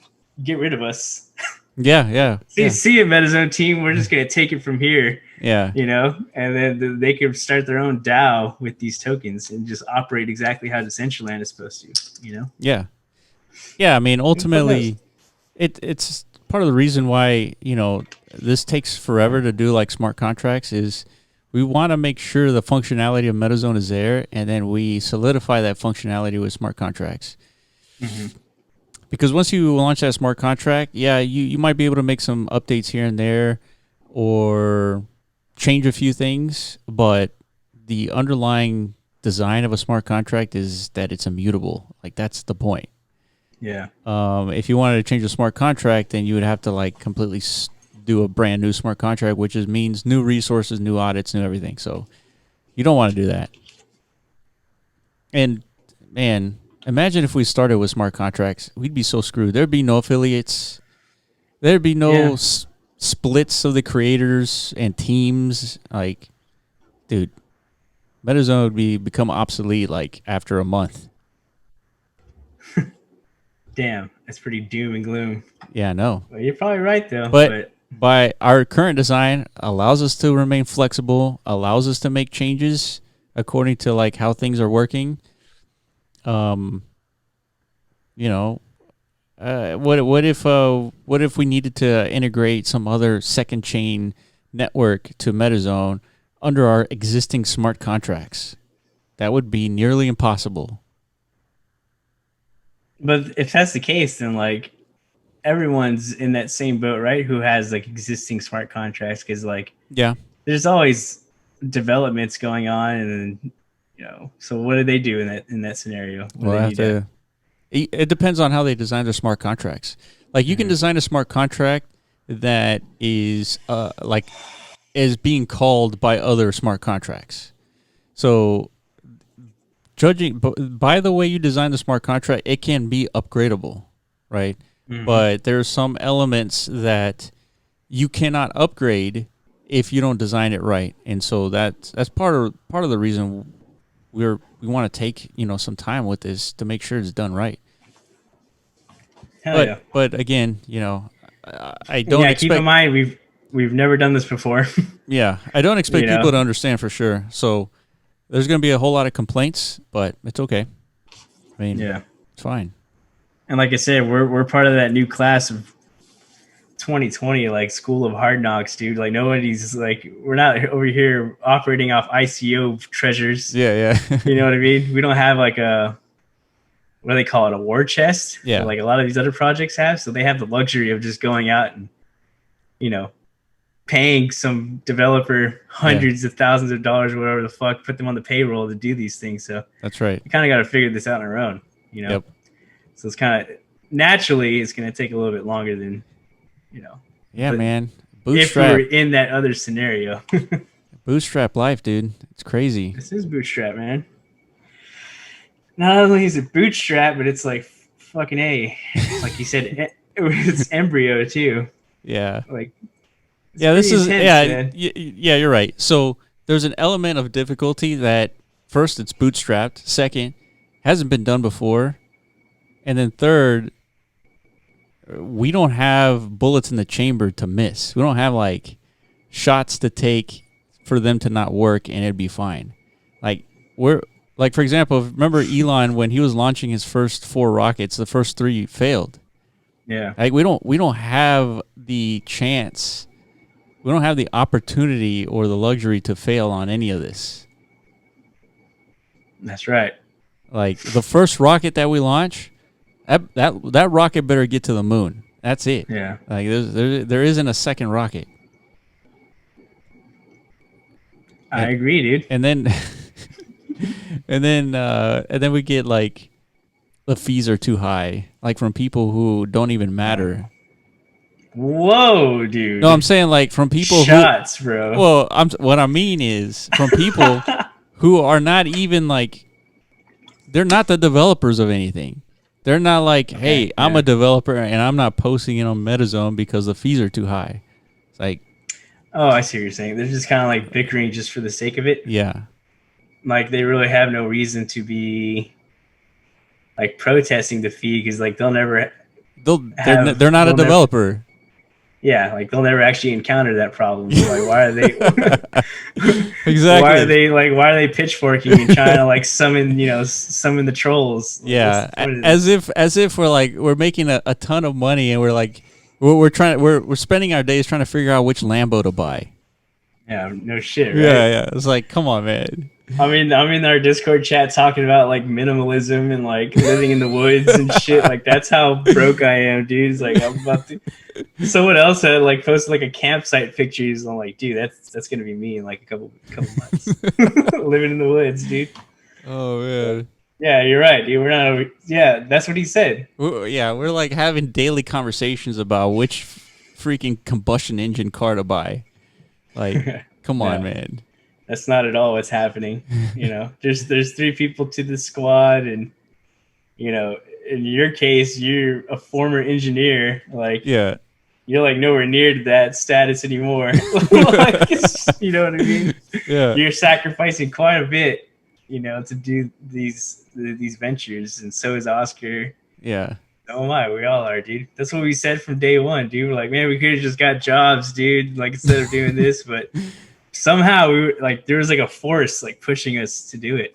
get rid of us. Yeah. See a MetaZone team. We're just gonna take it from here. Yeah. And then they could start their own DAO with these tokens and just operate exactly how Decentraland is supposed to. Yeah. Yeah. I mean, ultimately, it's part of the reason why, this takes forever to do like smart contracts is we want to make sure the functionality of MetaZone is there, and then we solidify that functionality with smart contracts. Mm-hmm. Because once you launch that smart contract, you might be able to make some updates here and there or change a few things, but the underlying design of a smart contract is that it's immutable. Like, that's the point. Yeah. If you wanted to change a smart contract, then you would have to like completely do a brand new smart contract, which means new resources, new audits, new everything. So you don't want to do that. And man, imagine if we started with smart contracts, we'd be so screwed. There'd be no affiliates. There'd be no splits of the creators and teams. Like, dude, MetaZone would become obsolete like after a month. Damn, that's pretty doom and gloom. Yeah, I know. Well, you're probably right though. But by our current design allows us to remain flexible, allows us to make changes according to like how things are working. What if we needed to integrate some other second chain network to MetaZone under our existing smart contracts? That would be nearly impossible. But if that's the case, then like everyone's in that same boat, right? Who has like existing smart contracts? Because like, there's always developments going on, and so what do they do in that scenario? It depends on how they design their smart contracts. Like, you can design a smart contract that is is being called by other smart contracts. So, judging by the way you design the smart contract, it can be upgradable, right? Mm-hmm. But there's some elements that you cannot upgrade if you don't design it right, and so that's part of the reason we want to take some time with this to make sure it's done right. But again, I don't. Yeah, keep in mind we've never done this before. Yeah, I don't expect people to understand for sure. So there's going to be a whole lot of complaints, but it's okay. I mean, it's fine. And like I said, we're part of that new class of 2020, like School of Hard Knocks, dude. Like, nobody's like, we're not over here operating off ICO treasures. Yeah. You know what I mean? We don't have like what do they call it, a war chest? Yeah. Like a lot of these other projects have. So they have the luxury of just going out and, paying some developer hundreds of thousands of dollars or whatever the fuck, put them on the payroll to do these things. So that's right. We kind of got to figure this out on our own, Yep. So it's kind of naturally it's going to take a little bit longer than, Yeah, man. Bootstrap. If we're in that other scenario. Bootstrap life, dude. It's crazy. This is Bootstrap, man. Not only is it Bootstrap, but it's like fucking A. Like you said, it's embryo too. Yeah. Like. This is intense, you're right. So there's an element of difficulty that first it's bootstrapped, second hasn't been done before, and then third, we don't have bullets in the chamber to miss. We don't have like shots to take for them to not work and it'd be fine. Like, for example, remember Elon when he was launching his first 4 rockets, the first 3 failed. Yeah. Like, we don't have the chance. We don't have the opportunity or the luxury to fail on any of this. That's right. Like, the first rocket that we launch, that rocket better get to the moon. That's it. Yeah. Like, there isn't a second rocket. I agree, dude. And then and then we get like the fees are too high, like from people who don't even matter. Whoa, dude. No, I'm saying like from people Shots, bro. Well, what I mean is from people who are not even like, they're not the developers of anything. They're not like, hey, I'm a developer and I'm not posting it on MetaZone because the fees are too high. It's like, oh, I see what you're saying. They're just kind of like bickering just for the sake of it. Yeah. Like, they really have no reason to be like protesting the fee because like they're not a developer. Yeah, like they'll never actually encounter that problem. So, like, why are they exactly? Why are they pitchforking and trying to like summon the trolls? Yeah, as if we're making a ton of money and we're like we're spending our days trying to figure out which Lambo to buy. Yeah, no shit, right? Yeah. It's like, come on, man. I'm in our Discord chat talking about like minimalism and like living in the woods and shit. Like that's how broke I am, dude. It's like I'm about to. Someone else had like posted like a campsite pictures. I'm like, dude, that's gonna be me in like a couple months, living in the woods, dude. Oh man. Yeah, you're right, dude. We're not. Yeah, that's what he said. We're like having daily conversations about which freaking combustion engine car to buy. Like, come on, man. That's not at all what's happening. You know, there's 3 people to the squad, and you know, in your case, you're a former engineer. Like, yeah, you're like nowhere near to that status anymore. Like, you know what I mean? Yeah, you're sacrificing quite a bit, you know, to do these ventures, and so is Oscar. Yeah. So am I. We all are, dude. That's what we said from day one, dude. We're like, man, we could have just got jobs, dude. Like instead of doing this, but somehow we were like, there was like a force like pushing us to do it.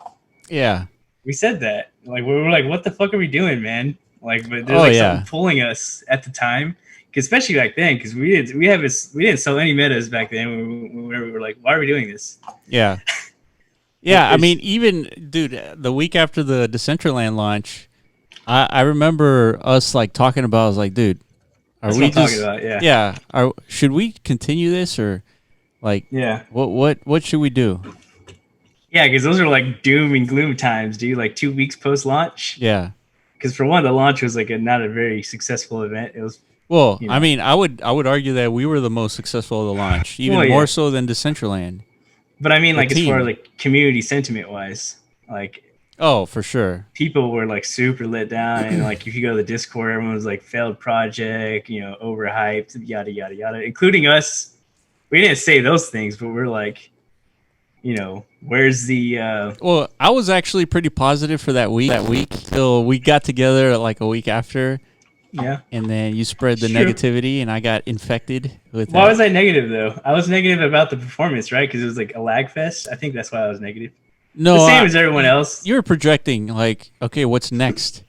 Yeah. We said that. Like we were like, what the fuck are we doing, man? Like, but there's something pulling us at the time, especially back then, because we didn't sell any metas back then. When we were like, why are we doing this? Yeah. Yeah. I mean, even dude, the week after the Decentraland launch, I remember us like talking about. I was like, dude, are we just talking about? Yeah. Should we continue this or like? Yeah. What should we do? Yeah, because those are like doom and gloom times, dude. Like 2 weeks post launch. Yeah. Because for one, the launch was like not a very successful event. It was. Well, you know. I mean, I would argue that we were the most successful of the launch, even more so than Decentraland. But I mean, like as far as like community sentiment wise, like. Oh, for sure. People were like super let down, and like if you go to the Discord, everyone was like failed project, you know, overhyped, yada yada yada, including us. We didn't say those things, but we're like, you know, where's the? Well, I was actually pretty positive for that week. Till we got together like a week after. Yeah. And then you spread the negativity, and I got infected with. Why was I negative though? I was negative about the performance, right? Because it was like a lag fest. I think that's why I was negative. No, the same as everyone else. You're projecting like, okay, what's next?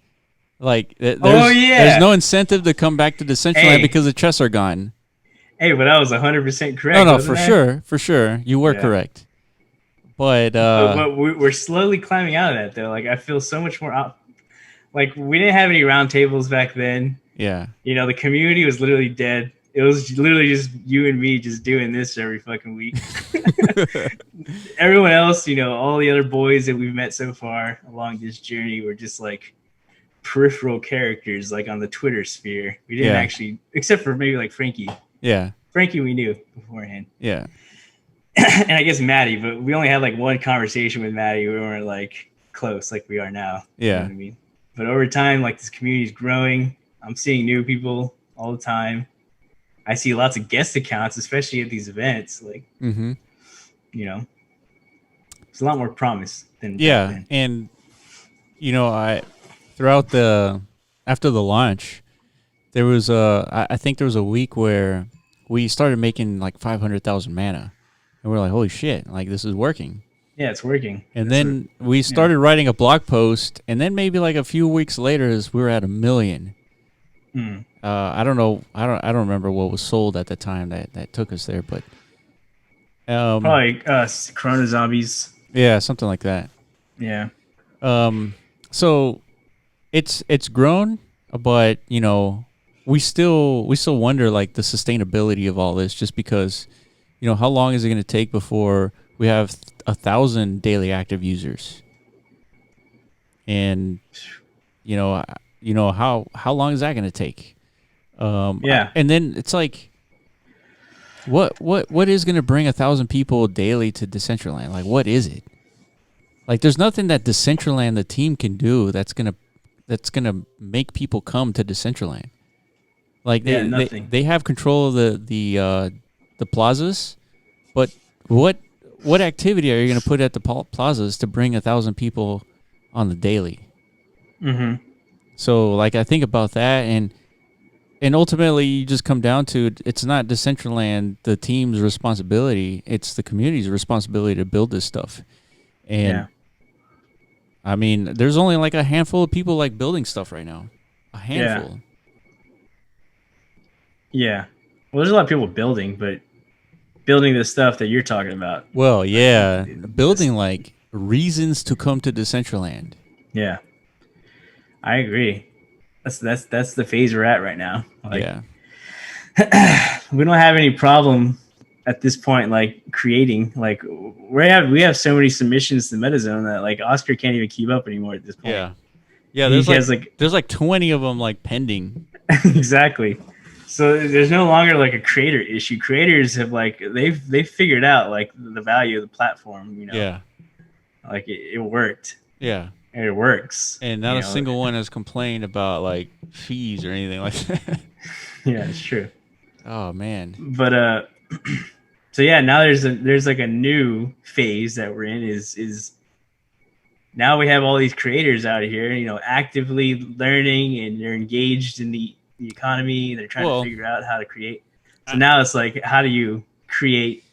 Like, there's no incentive to come back to Decentraland because the chests are gone. Hey, but I was 100% correct. No, for sure, you were correct. But we're slowly climbing out of that though. Like, I feel so much more like we didn't have any roundtables back then. Yeah, you know, the community was literally dead. It was literally just you and me just doing this every fucking week. Everyone else, you know, all the other boys that we've met so far along this journey were just like peripheral characters, like on the Twitter sphere. We didn't actually, except for maybe like Frankie. Yeah. Frankie we knew beforehand. Yeah. And I guess Maddie, but we only had like one conversation with Maddie. We weren't like close like we are now. Yeah. You know what I mean? But over time, like this community is growing. I'm seeing new people all the time. I see lots of guest accounts, especially at these events. Like, you know, it's a lot more promise than then. And you know, after the launch, there was I think there was a week where we started making like 500,000 mana, and we're like, holy shit, like this is working. Yeah, it's working. And then we started writing a blog post, and then maybe like a few weeks later, we were at 1 million. I don't know. I don't remember what was sold at the time that took us there, but probably Corona Zombies. Yeah, something like that. Yeah. So it's grown, but you know, we still wonder like the sustainability of all this, just because, you know, how long is it going to take before we have 1,000 daily active users, and you know how long is that going to take? And then it's like, what is going to bring 1,000 people daily to Decentraland? Like, what is it? Like, there's nothing that Decentraland, the team, can do that's gonna make people come to Decentraland. Like, they have control of the plazas, but what activity are you going to put at the plazas to bring 1,000 people on the daily? So, like, I think about that, and ultimately, you just come down to, it's not Decentraland, the team's responsibility. It's the community's responsibility to build this stuff. And, I mean, there's only like a handful of people like building stuff right now. A handful. Yeah. Well, there's a lot of people building, but building the stuff that you're talking about. Well, yeah, building like reasons to come to Decentraland. Yeah, I agree. That's the phase we're at right now. Like, Yeah. we don't have any problem at this point, like creating. Like, we have so many submissions to MetaZone that like Oscar can't even keep up anymore at this point. Yeah. Yeah, He there's has there's like 20 of them like pending. exactly. So there's no longer like a creator issue. Creators have like they've figured out like the value of the platform. You know, Yeah. like it worked. Yeah. And it works. And not a single one has complained about like fees or anything like that. Yeah, it's true. Oh man. But so yeah, now there's like a new phase that we're in is now we have all these creators out here, you know, actively learning, and they're engaged in the economy. They're trying to figure out how to create. So now it's like, how do you create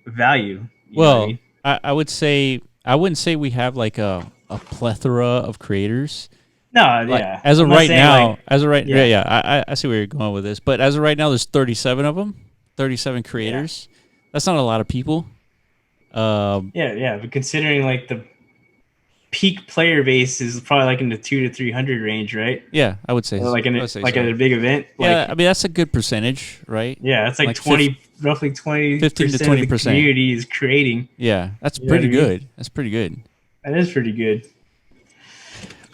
value? Well, I would say, I wouldn't say we have like a plethora of creators. No, like, yeah. As of right now, like, I see where you're going with this. But as of right now, there's 37 of them, 37 creators. Yeah. That's not a lot of people. Yeah. But considering like the peak player base is probably like in the 200 to 300 range, right? Yeah, I would say. Like at a big event. Yeah, like, I mean that's a good percentage, right? Yeah, it's like 20, roughly 20, 15 to 20%. Of the community is creating. Yeah, that's pretty good. That's pretty good. That is pretty good.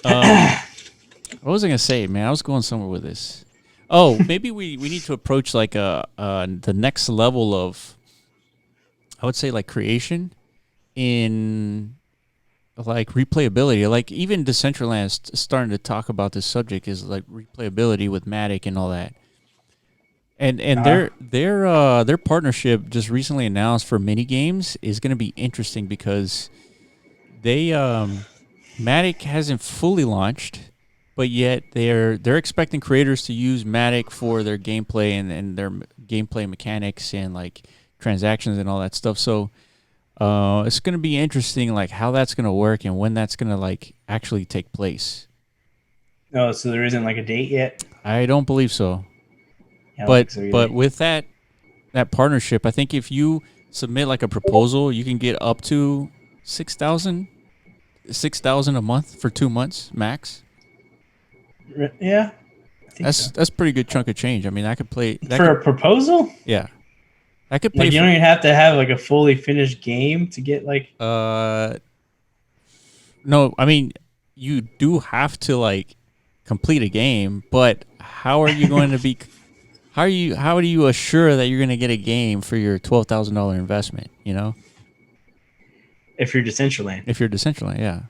What was I gonna say, man? I was going somewhere with this. Oh, maybe we need to approach like the next level of, I would say, like creation in like replayability. Like even Decentraland is starting to talk about this subject, is like replayability with Matic and all that. And their partnership just recently announced for mini games is going to be interesting because they Matic hasn't fully launched, but yet they're expecting creators to use Matic for their gameplay and their gameplay mechanics and like transactions and all that stuff. So it's going to be interesting, like how that's going to work and when that's going to like actually take place. Oh, so there isn't like a date yet? I don't believe so. Yeah, but with that partnership, I think if you submit like a proposal, you can get up to $6,000 a month for 2 months max. Yeah, that's a pretty good chunk of change. I mean, I could play a proposal. Yeah. I could pay. Like you don't even have to have like a fully finished game to get like. No, I mean you do have to like complete a game, but how are you going to be? How do you assure that you're going to get a game for your $12,000 investment? You know, if you're Decentraland. Yeah.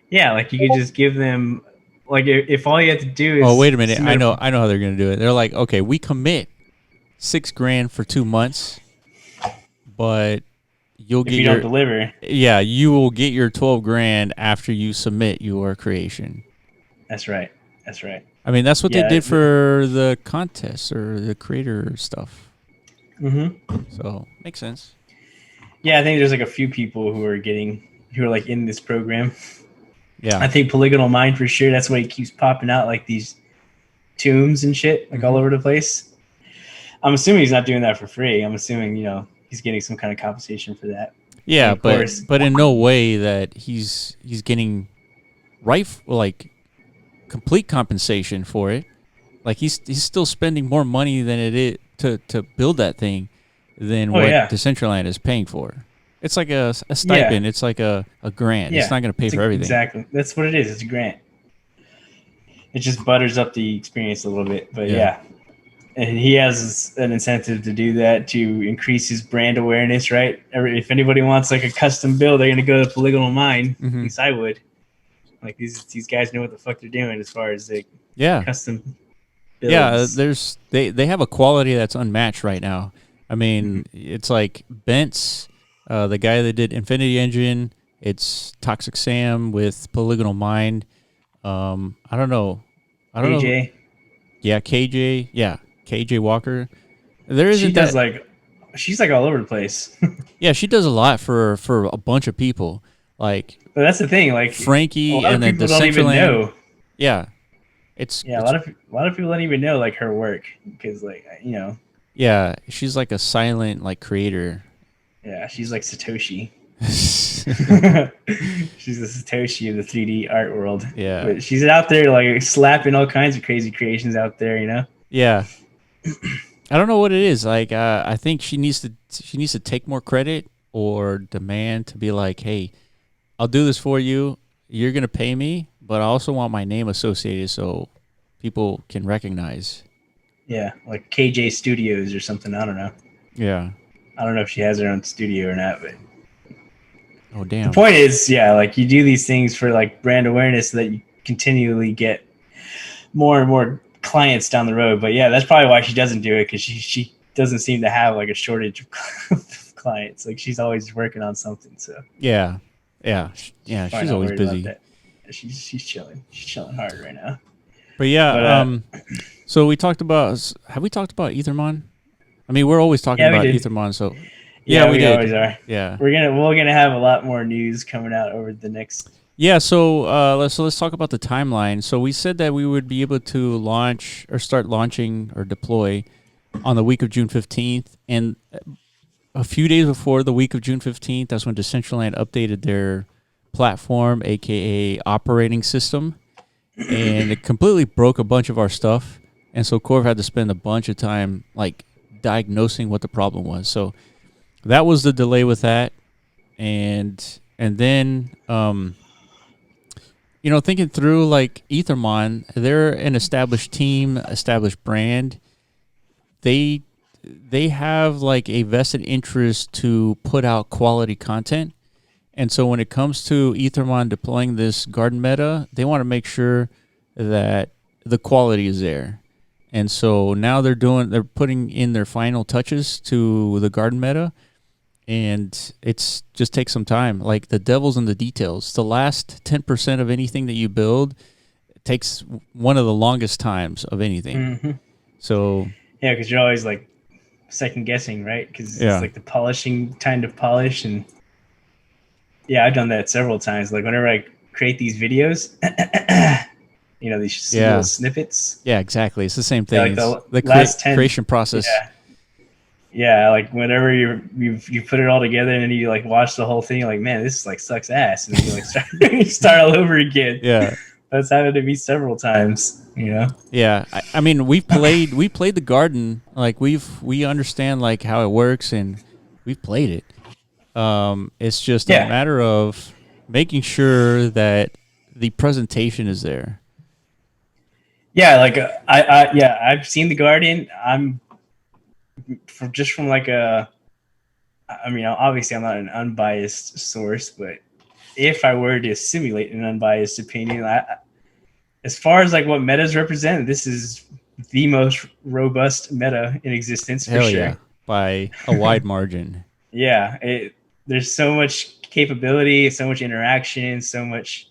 Yeah, like you could just give them, like if all you have to do is. Oh wait a minute! I know how they're going to do it. They're like, okay, we commit $6,000 for 2 months. But you'll get don't deliver. Yeah, you will get your $12,000 after you submit your creation. That's right. I mean, that's what they did for the contest or the creator stuff. Mm-hmm. So makes sense. Yeah, I think there's like a few people who are like in this program. Yeah, I think Polygonal Mind for sure. That's why he keeps popping out like these tombs and shit like all over the place. I'm assuming he's not doing that for free. I'm assuming he's getting some kind of compensation for that. Yeah, but in no way that he's getting complete compensation for it. Like he's still spending more money than it is to build that thing than what Decentraland is paying for. It's like a stipend. Yeah. It's like a grant. Yeah. It's not going to pay for everything. Exactly. That's what it is. It's a grant. It just butters up the experience a little bit. But yeah. And he has an incentive to do that to increase his brand awareness, right? If anybody wants like a custom build, they're going to go to Polygonal Mind. At least I would. Like these guys know what the fuck they're doing as far as like custom builds. Yeah, they have a quality that's unmatched right now. I mean, it's like Bent's, the guy that did Infinity Engine. It's Toxic Sam with Polygonal Mind. I don't know. KJ. Yeah, KJ. Yeah. KJ Walker. She's like all over the place. Yeah, she does a lot for a bunch of people. Like, but that's the thing. Like Frankie and then Decentraland. Don't even know. Yeah, It's Yeah, a lot of people don't even know like her work because like yeah, she's like a silent like creator. yeah, she's like Satoshi. She's the Satoshi of the 3D art world. Yeah. But she's out there like slapping all kinds of crazy creations out there, you know? Yeah. I don't know what it is. Like I think she needs to take more credit or demand to be like, "Hey, I'll do this for you. You're going to pay me, but I also want my name associated so people can recognize." Yeah, like KJ Studios or something. I don't know. Yeah. I don't know if she has her own studio or not, but Oh the damn. point is, yeah, like you do these things for like brand awareness so that you continually get more and more clients down the road. But yeah, that's probably why she doesn't do it because she doesn't seem to have like a shortage of clients. Like she's always working on something. So Yeah. Yeah. Yeah, probably she's not always worried about busy. that. She's chilling. She's chilling hard right now. But yeah, But so have we talked about Ethermon? I mean, we're always talking yeah, we about did. Ethermon, so yeah, Yeah, we we did. always are. Yeah. We're gonna have a lot more news coming out over the next. Yeah, so let's talk about the timeline. So we said that we would be able to launch or start launching or deploy on the week of June 15th, and a few days before the week of June 15th, that's when Decentraland updated their platform, aka operating system, and it completely broke a bunch of our stuff. And so Corv had to spend a bunch of time like diagnosing what the problem was. So that was the delay with that, and then thinking through like Ethermon, they're an established team, established brand. They they have like a vested interest to put out quality content. And so when it comes to Ethermon deploying this garden meta, they want to make sure that the quality is there. And so now they're putting in their final touches to the garden meta, and it's just takes some time. Like the devil's in the details. The last 10% of anything that you build takes one of the longest times of anything. Mm-hmm. So Yeah, because you're always like second guessing, right? Because yeah. it's like the polishing time to polish, and yeah, I've done that several times. Like whenever I create these videos, these Yeah. little snippets. Yeah, exactly. It's the same thing. Yeah, like It's the the last 10 creation process. Yeah, yeah. Like whenever you put it all together and then you like watch the whole thing, you're like, man, this like sucks ass, and then you like start all over again. Yeah. That's happened to me several times. Yeah. I mean, we played the garden. Like we understand like how it works, and we've played it. It's just a Yeah. matter of making sure that the presentation is there. Yeah, like I've seen The Guardian. I'm from like I mean, obviously I'm not an unbiased source, but if I were to simulate an unbiased opinion, as far as like what metas represent, this is the most robust meta in existence for Hell sure. yeah, by a wide margin. Yeah, there's so much capability, so much interaction, so much.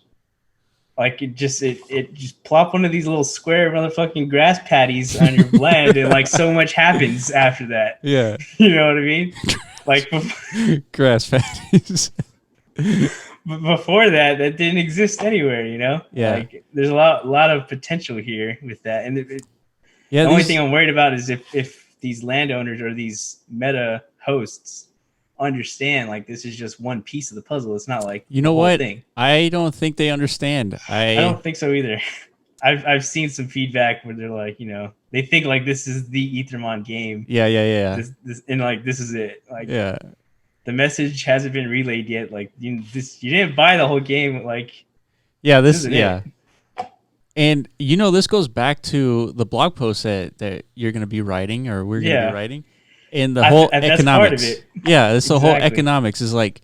Like it just plop one of these little square motherfucking grass patties on your blend, and like so much happens after that. Yeah. You know what I mean? Like grass patties. Before that didn't exist anywhere. Yeah. Like there's a lot of potential here with that, and the only thing I'm worried about is if these landowners or these meta hosts understand like this is just one piece of the puzzle. It's not like the whole what thing. I don't think they understand. I don't think so either. I've seen some feedback where they're like, they think like this is the Ethermon game. Yeah. This and like this is it. Like yeah. The message hasn't been relayed yet. Like you didn't buy the whole game. Like this yeah. And this goes back to the blog post that you're going to be writing, or we're going to be writing. And the whole economics. That's part of it. Yeah, it's the whole economics is like,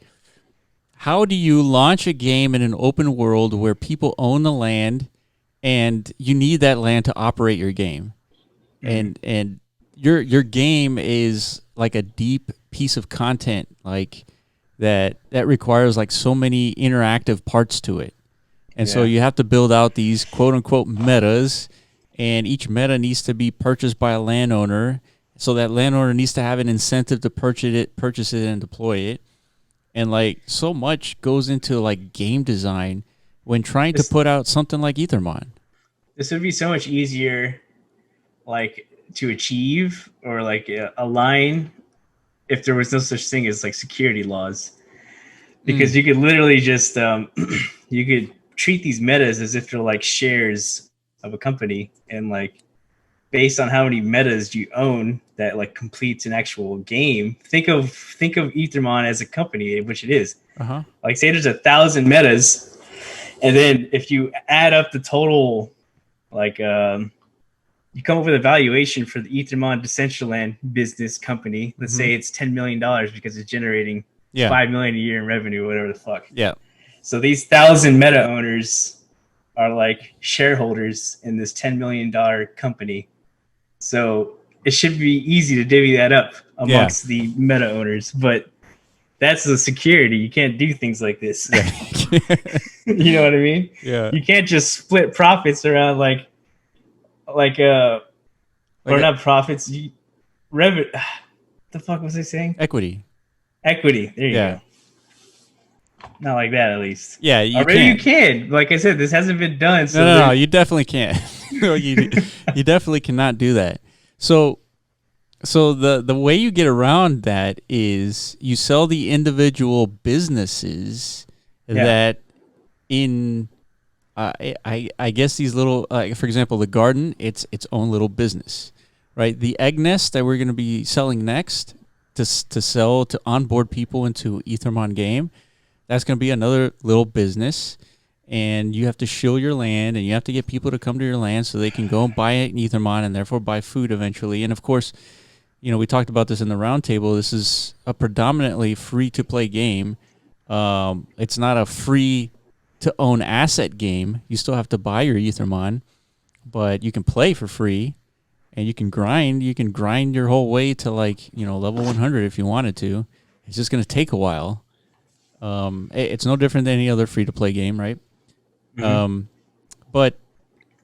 how do you launch a game in an open world where people own the land, and you need that land to operate your game, and your game is like a deep piece of content like that requires like so many interactive parts to it, and so you have to build out these quote unquote metas, and each meta needs to be purchased by a landowner. So that landowner needs to have an incentive to purchase it and deploy it. And like so much goes into like game design when trying to put out something like Ethermon. this would be so much easier, like to achieve or like align if there was no such thing as like security laws, because you could literally just you could treat these metas as if they're like shares of a company, and like based on how many metas you own that like completes an actual game. Think of Ethermon as a company, which it is. Like say there's 1,000 metas, and then if you add up the total, like you come up with a valuation for the Ethermon Decentraland business company. Let's say it's $10 million because it's generating $5 million a year in revenue, whatever the fuck. Yeah. So these 1,000 meta owners are like shareholders in this $10 million company. So it should be easy to divvy that up amongst the meta owners, but that's the security. You can't do things like this. Yeah. You know what I mean? Yeah. You can't just split profits around or not profits. Revenue. The fuck was I saying? Equity. There you go. Not like that, at least. Yeah, you can. Like I said, this hasn't been done. So no, you definitely can't. you definitely cannot do that. So the way you get around that is you sell the individual businesses that in I guess these little for example, the garden, it's its own little business, right? The egg nest that we're going to be selling next to sell to onboard people into Ethermon game, that's going to be another little business. And you have to shill your land, and you have to get people to come to your land so they can go and buy it in Ethermon and therefore buy food eventually. And of course, you know, we talked about this in the roundtable. This is a predominantly free-to-play game. It's not a free-to-own asset game. You still have to buy your Ethermon, but you can play for free, and you can grind. You can grind your whole way to, like, you know, level 100 if you wanted to. It's just going to take a while. It's no different than any other free-to-play game, right? But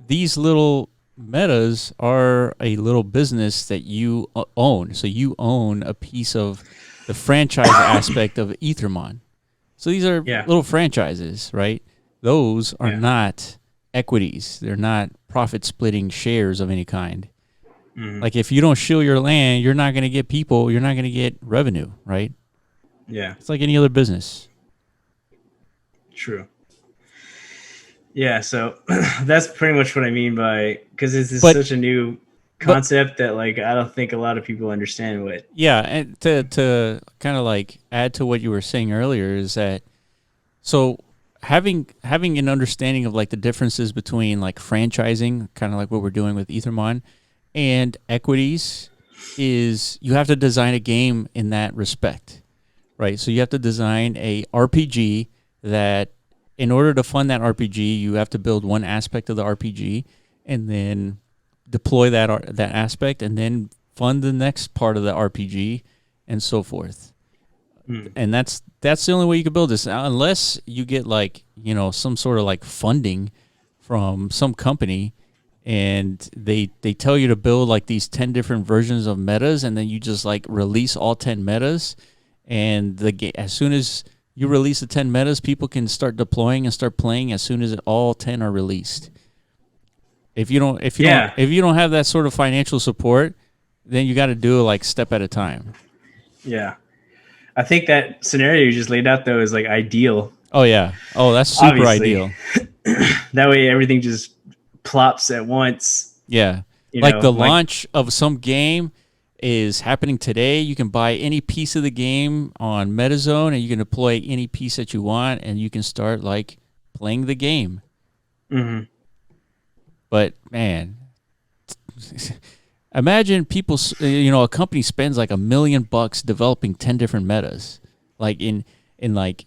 these little metas are a little business that you own. So you own a piece of the franchise aspect of Ethermon. So these are little franchises, right? Those are not equities. They're not profit-splitting shares of any kind. Like if you don't shill your land, you're not going to get people. You're not going to get revenue, right? Yeah. It's like any other business. True. Yeah, so that's pretty much what I mean by, because this is such a new concept that like I don't think a lot of people understand what. Yeah, and to kind of like add to what you were saying earlier is that so having an understanding of like the differences between like franchising, kind of like what we're doing with Ethermon, and equities is you have to design a game in that respect, right? So you have to design a RPG that in order to fund that RPG, you have to build one aspect of the RPG and then deploy that aspect and then fund the next part of the RPG and so forth. And that's the only way you can build this. Now, unless you get like, you know, some sort of like funding from some company and they tell you to build like these 10 different versions of metas and then you just like release all 10 metas, and as soon as you release the 10 metas, people can start deploying and start playing as soon as all 10 are released. If you don't have that sort of financial support, then you got to do it like step at a time. Yeah. I think that scenario you just laid out though is like ideal. Oh yeah. Oh, that's super ideal. That way everything just plops at once. Yeah. Like the launch of some game is happening today. You can buy any piece of the game on MetaZone and you can deploy any piece that you want and you can start like playing the game. But man, imagine people, you know, a company spends like $1 million developing 10 different metas, like in like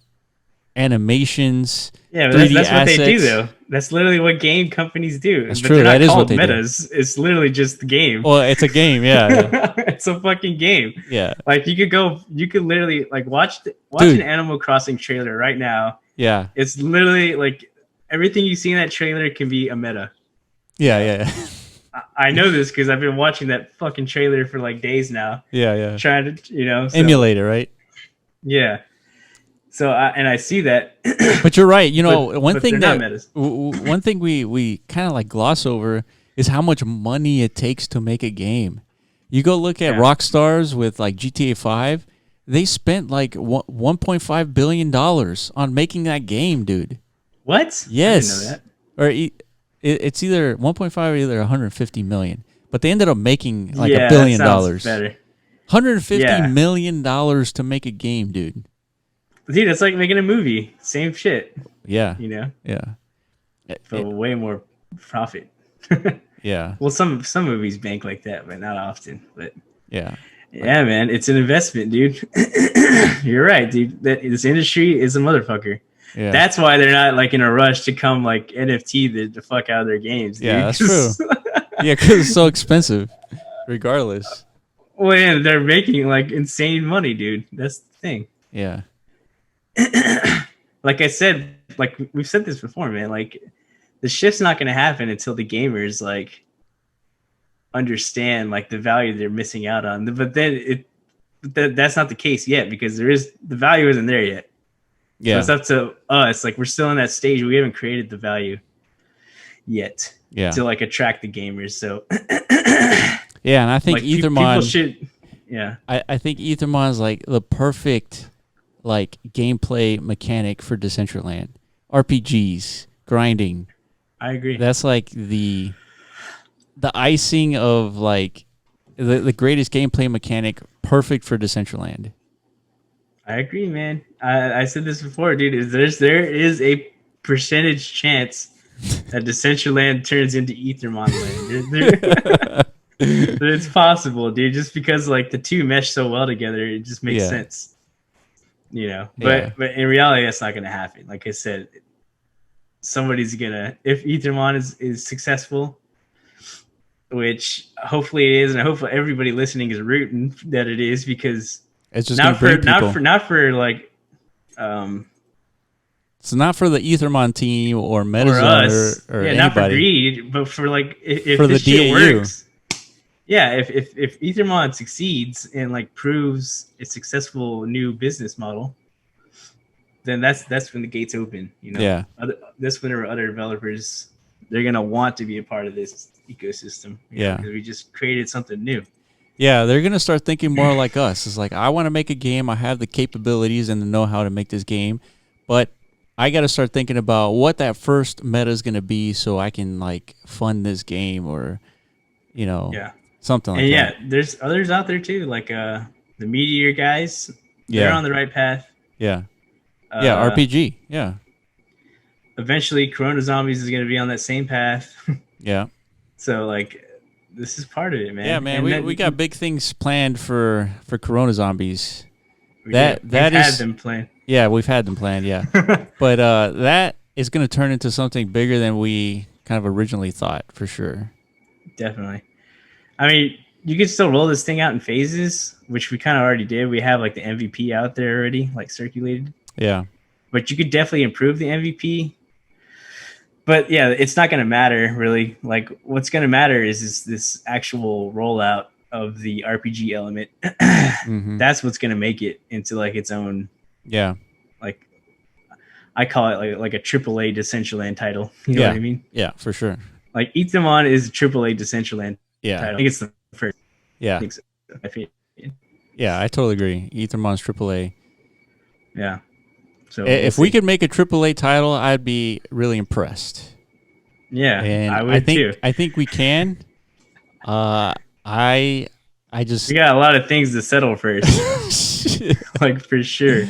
animations. Yeah, but that's what they do though. That's literally what game companies do. That's true. That is what they metas. Do. It's literally just the game. Well, it's a game, yeah. It's a fucking game. Yeah. Like you could literally like watch an Animal Crossing trailer right now. Yeah. It's literally like everything you see in that trailer can be a meta. Yeah. I know this because I've been watching that fucking trailer for like days now. Yeah. Trying to, emulate it, right? Yeah. So I see that. But you're right. You know, one thing we kind of like gloss over is how much money it takes to make a game. You go look at Rockstar's with like GTA 5. They spent like $1.5 billion on making that game, dude. What? Yes. I didn't know that. Or it's either 1.5 or either 150 million. But they ended up making like $1 billion. Better. $150 million to make a game, dude. Dude, it's like making a movie. Same shit. Yeah. You know? Yeah. But way more profit. Yeah. Well, some movies bank like that, but not often. But yeah. Yeah, man, it's an investment, dude. You're right, dude. This industry is a motherfucker. Yeah. That's why they're not like in a rush to come like NFT the fuck out of their games. Dude. Yeah, that's true. Yeah, because it's so expensive, regardless. Well, yeah, they're making like insane money, dude. That's the thing. Yeah. Like I said, like we've said this before, man. Like the shift's not going to happen until the gamers like understand like the value they're missing out on. But then that's not the case yet because the value isn't there yet. Yeah, so it's up to us. Like we're still in that stage. We haven't created the value yet. Yeah, to like attract the gamers. So yeah, and I think like, Ethermon should. Yeah, I think Ethermon is like the perfect like gameplay mechanic for Decentraland. RPGs, grinding. I agree. That's like the icing of like the greatest gameplay mechanic, perfect for Decentraland. I agree, man. I said this before, dude. There is a percentage chance that Decentraland turns into Ethermon land. It's possible, dude. Just because like the two mesh so well together, it just makes sense. You know, but in reality, that's not going to happen. Like I said, somebody's gonna if Ethermon is successful, which hopefully it is, and hopefully everybody listening is rooting that it is because. It's just not for like it's not for the Ethermon team or MetaZone or anybody. Not for greed, but for like if for this the shit DAU. works. Yeah, if Ethermon succeeds and like proves a successful new business model, then that's when the gates open. You know, that's when other developers they're gonna want to be a part of this ecosystem. Because we just created something new. Yeah, they're going to start thinking more like us. It's like, I want to make a game. I have the capabilities and the know-how to make this game. But I got to start thinking about what that first meta is going to be so I can, like, fund this game or, you know, something like that. And, there's others out there, too, like the Meteor guys. They're on the right path. Yeah. RPG. Yeah. Eventually, Corona Zombies is going to be on that same path. Yeah. So, like... This is part of it, man. Yeah, man. We got big things planned for Corona Zombies. We've had them planned. Yeah, we've had them planned. Yeah, but that is going to turn into something bigger than we kind of originally thought, for sure. Definitely. I mean, you could still roll this thing out in phases, which we kind of already did. We have like the MVP out there already, like circulated. Yeah. But you could definitely improve the MVP. But yeah, it's not going to matter really. Like what's going to matter is this actual rollout of the RPG element. That's what's going to make it into like its own. Yeah. Like I call it like a AAA Decentraland title. You know what I mean? Yeah, for sure. Like Ethermon is a AAA Decentraland title. I think it's the first. Yeah. Yeah, I totally agree. Ethermon's AAA. Yeah. So if we could make a AAA title, I'd be really impressed. Yeah, and I would too. I think we can. I just we got a lot of things to settle first, like for sure.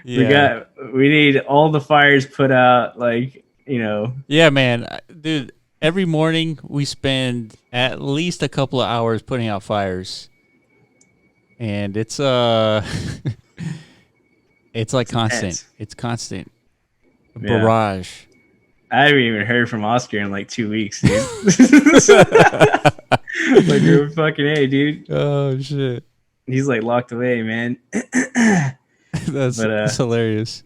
Yeah. We need all the fires put out, like Yeah, man, dude. Every morning we spend at least a couple of hours putting out fires, and it's It's like constant. Intense. It's constant. A barrage. I haven't even heard from Oscar in like 2 weeks, dude. Like, you're fucking A, dude. Oh, shit. He's like locked away, man. That's hilarious.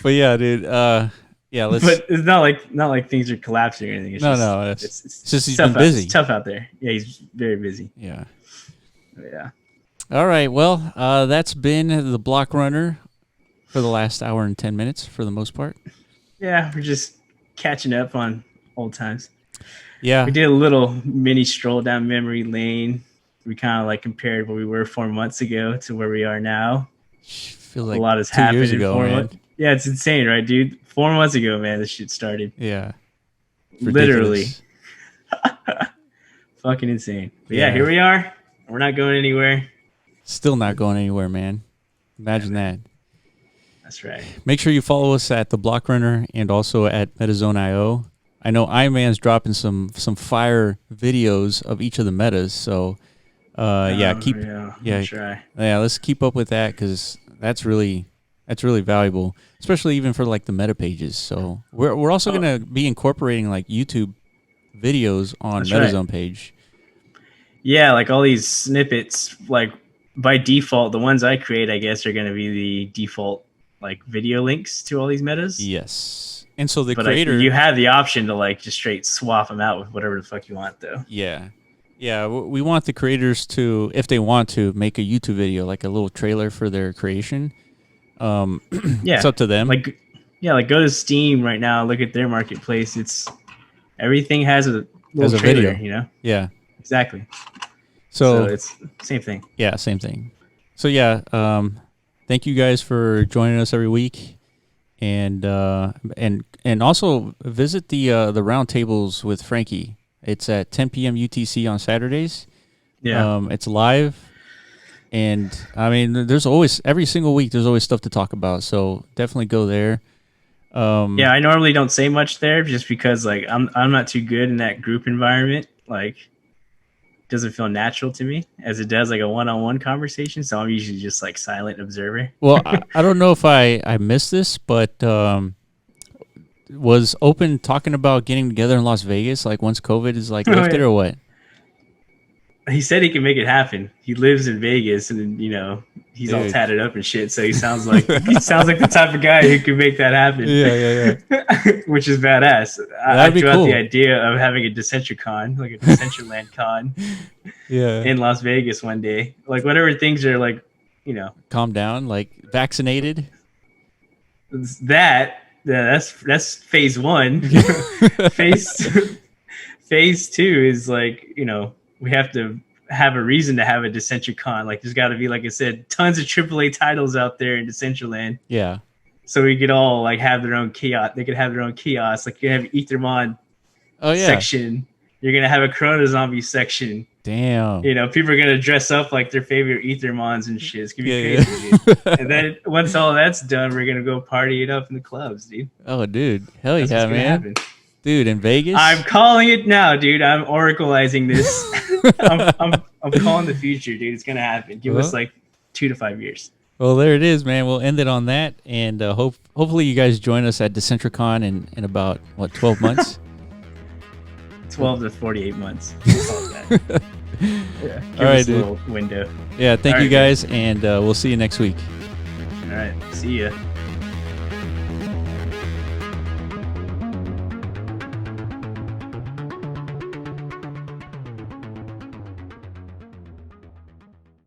But yeah, dude. Let's. But it's not like things are collapsing or anything. It's just he's been busy. It's tough out there. Yeah, he's very busy. Yeah. Yeah. All right. Well, that's been the Block Runner. for the last hour and 10 minutes for the most part. Yeah, we're just catching up on old times. Yeah. We did a little mini stroll down memory lane. We kind of like compared where we were 4 months ago to where we are now. Feels like a lot has 2 happened years in ago, 4 man. months. Yeah, it's insane, right, dude? 4 months ago, man, this shit started. Yeah. Literally. Fucking insane. But yeah, here we are. We're not going anywhere. Still not going anywhere, man. Imagine that. That's right. Make sure you follow us at The Block Runner and also at MetaZone.io. I know Ironman's dropping some fire videos of each of the metas, so let's keep up with that because that's really valuable, especially even for like the meta pages. So we're also gonna be incorporating like YouTube videos on MetaZone page. Yeah, like all these snippets, like by default, the ones I create, I guess, are gonna be the default like video links to all these metas. Yes. And so creator, you have the option to like just straight swap them out with whatever the fuck you want, though. Yeah. Yeah, we want the creators to, if they want to, make a YouTube video, like a little trailer for their creation. It's up to them. Like go to Steam right now, look at their marketplace. Everything has a little trailer, video. You know? Yeah. Exactly. So it's same thing. Yeah, same thing. So yeah, thank you guys for joining us every week. And also visit the roundtables with Frankie. It's at 10 p.m. UTC on Saturdays. Yeah. It's live, and I mean, there's always every single week. There's always stuff to talk about. So definitely go there. Yeah, I normally don't say much there just because like I'm not too good in that group environment. Like, it doesn't feel natural to me as it does like a one-on-one conversation. So I'm usually just like silent observer. Well, I don't know if I missed this, but was Open talking about getting together in Las Vegas like once COVID is like lifted or what? He said he can make it happen. He lives in Vegas, and you know he's all tatted up and shit. So he sounds like the type of guy who can make that happen. Yeah. Which is badass. I threw out the idea of having a Decentraland, like a Decentraland con, in Las Vegas one day. Like whenever things are like, you know, calm down, like vaccinated. That's phase one. Phase two is like, you know, we have to have a reason to have a Decentraland. Like there's got to be, like I said, tons of AAA titles out there in Decentraland. Yeah. So we could all like have their own kiosk. They could have their own kiosk. Like you have Ethermon section. You're gonna have a Corona Zombie section. Damn. You know, people are gonna dress up like their favorite Ethermons and shit. It's gonna be crazy, dude. And then once all that's done, we're gonna go party it up in the clubs, dude. Oh, dude, hell yeah, man. Happen. Dude, in Vegas. I'm calling it now, dude. I'm oracleizing this. I'm calling the future, dude. It's gonna happen. Give us like 2 to 5 years. Well, there it is, man. We'll end it on that, and hopefully you guys join us at Decentracon in about 12 months. 12 to 48 months. Yeah. All right, dude. A little window. Yeah. Thank you guys, and we'll see you next week. All right. See ya.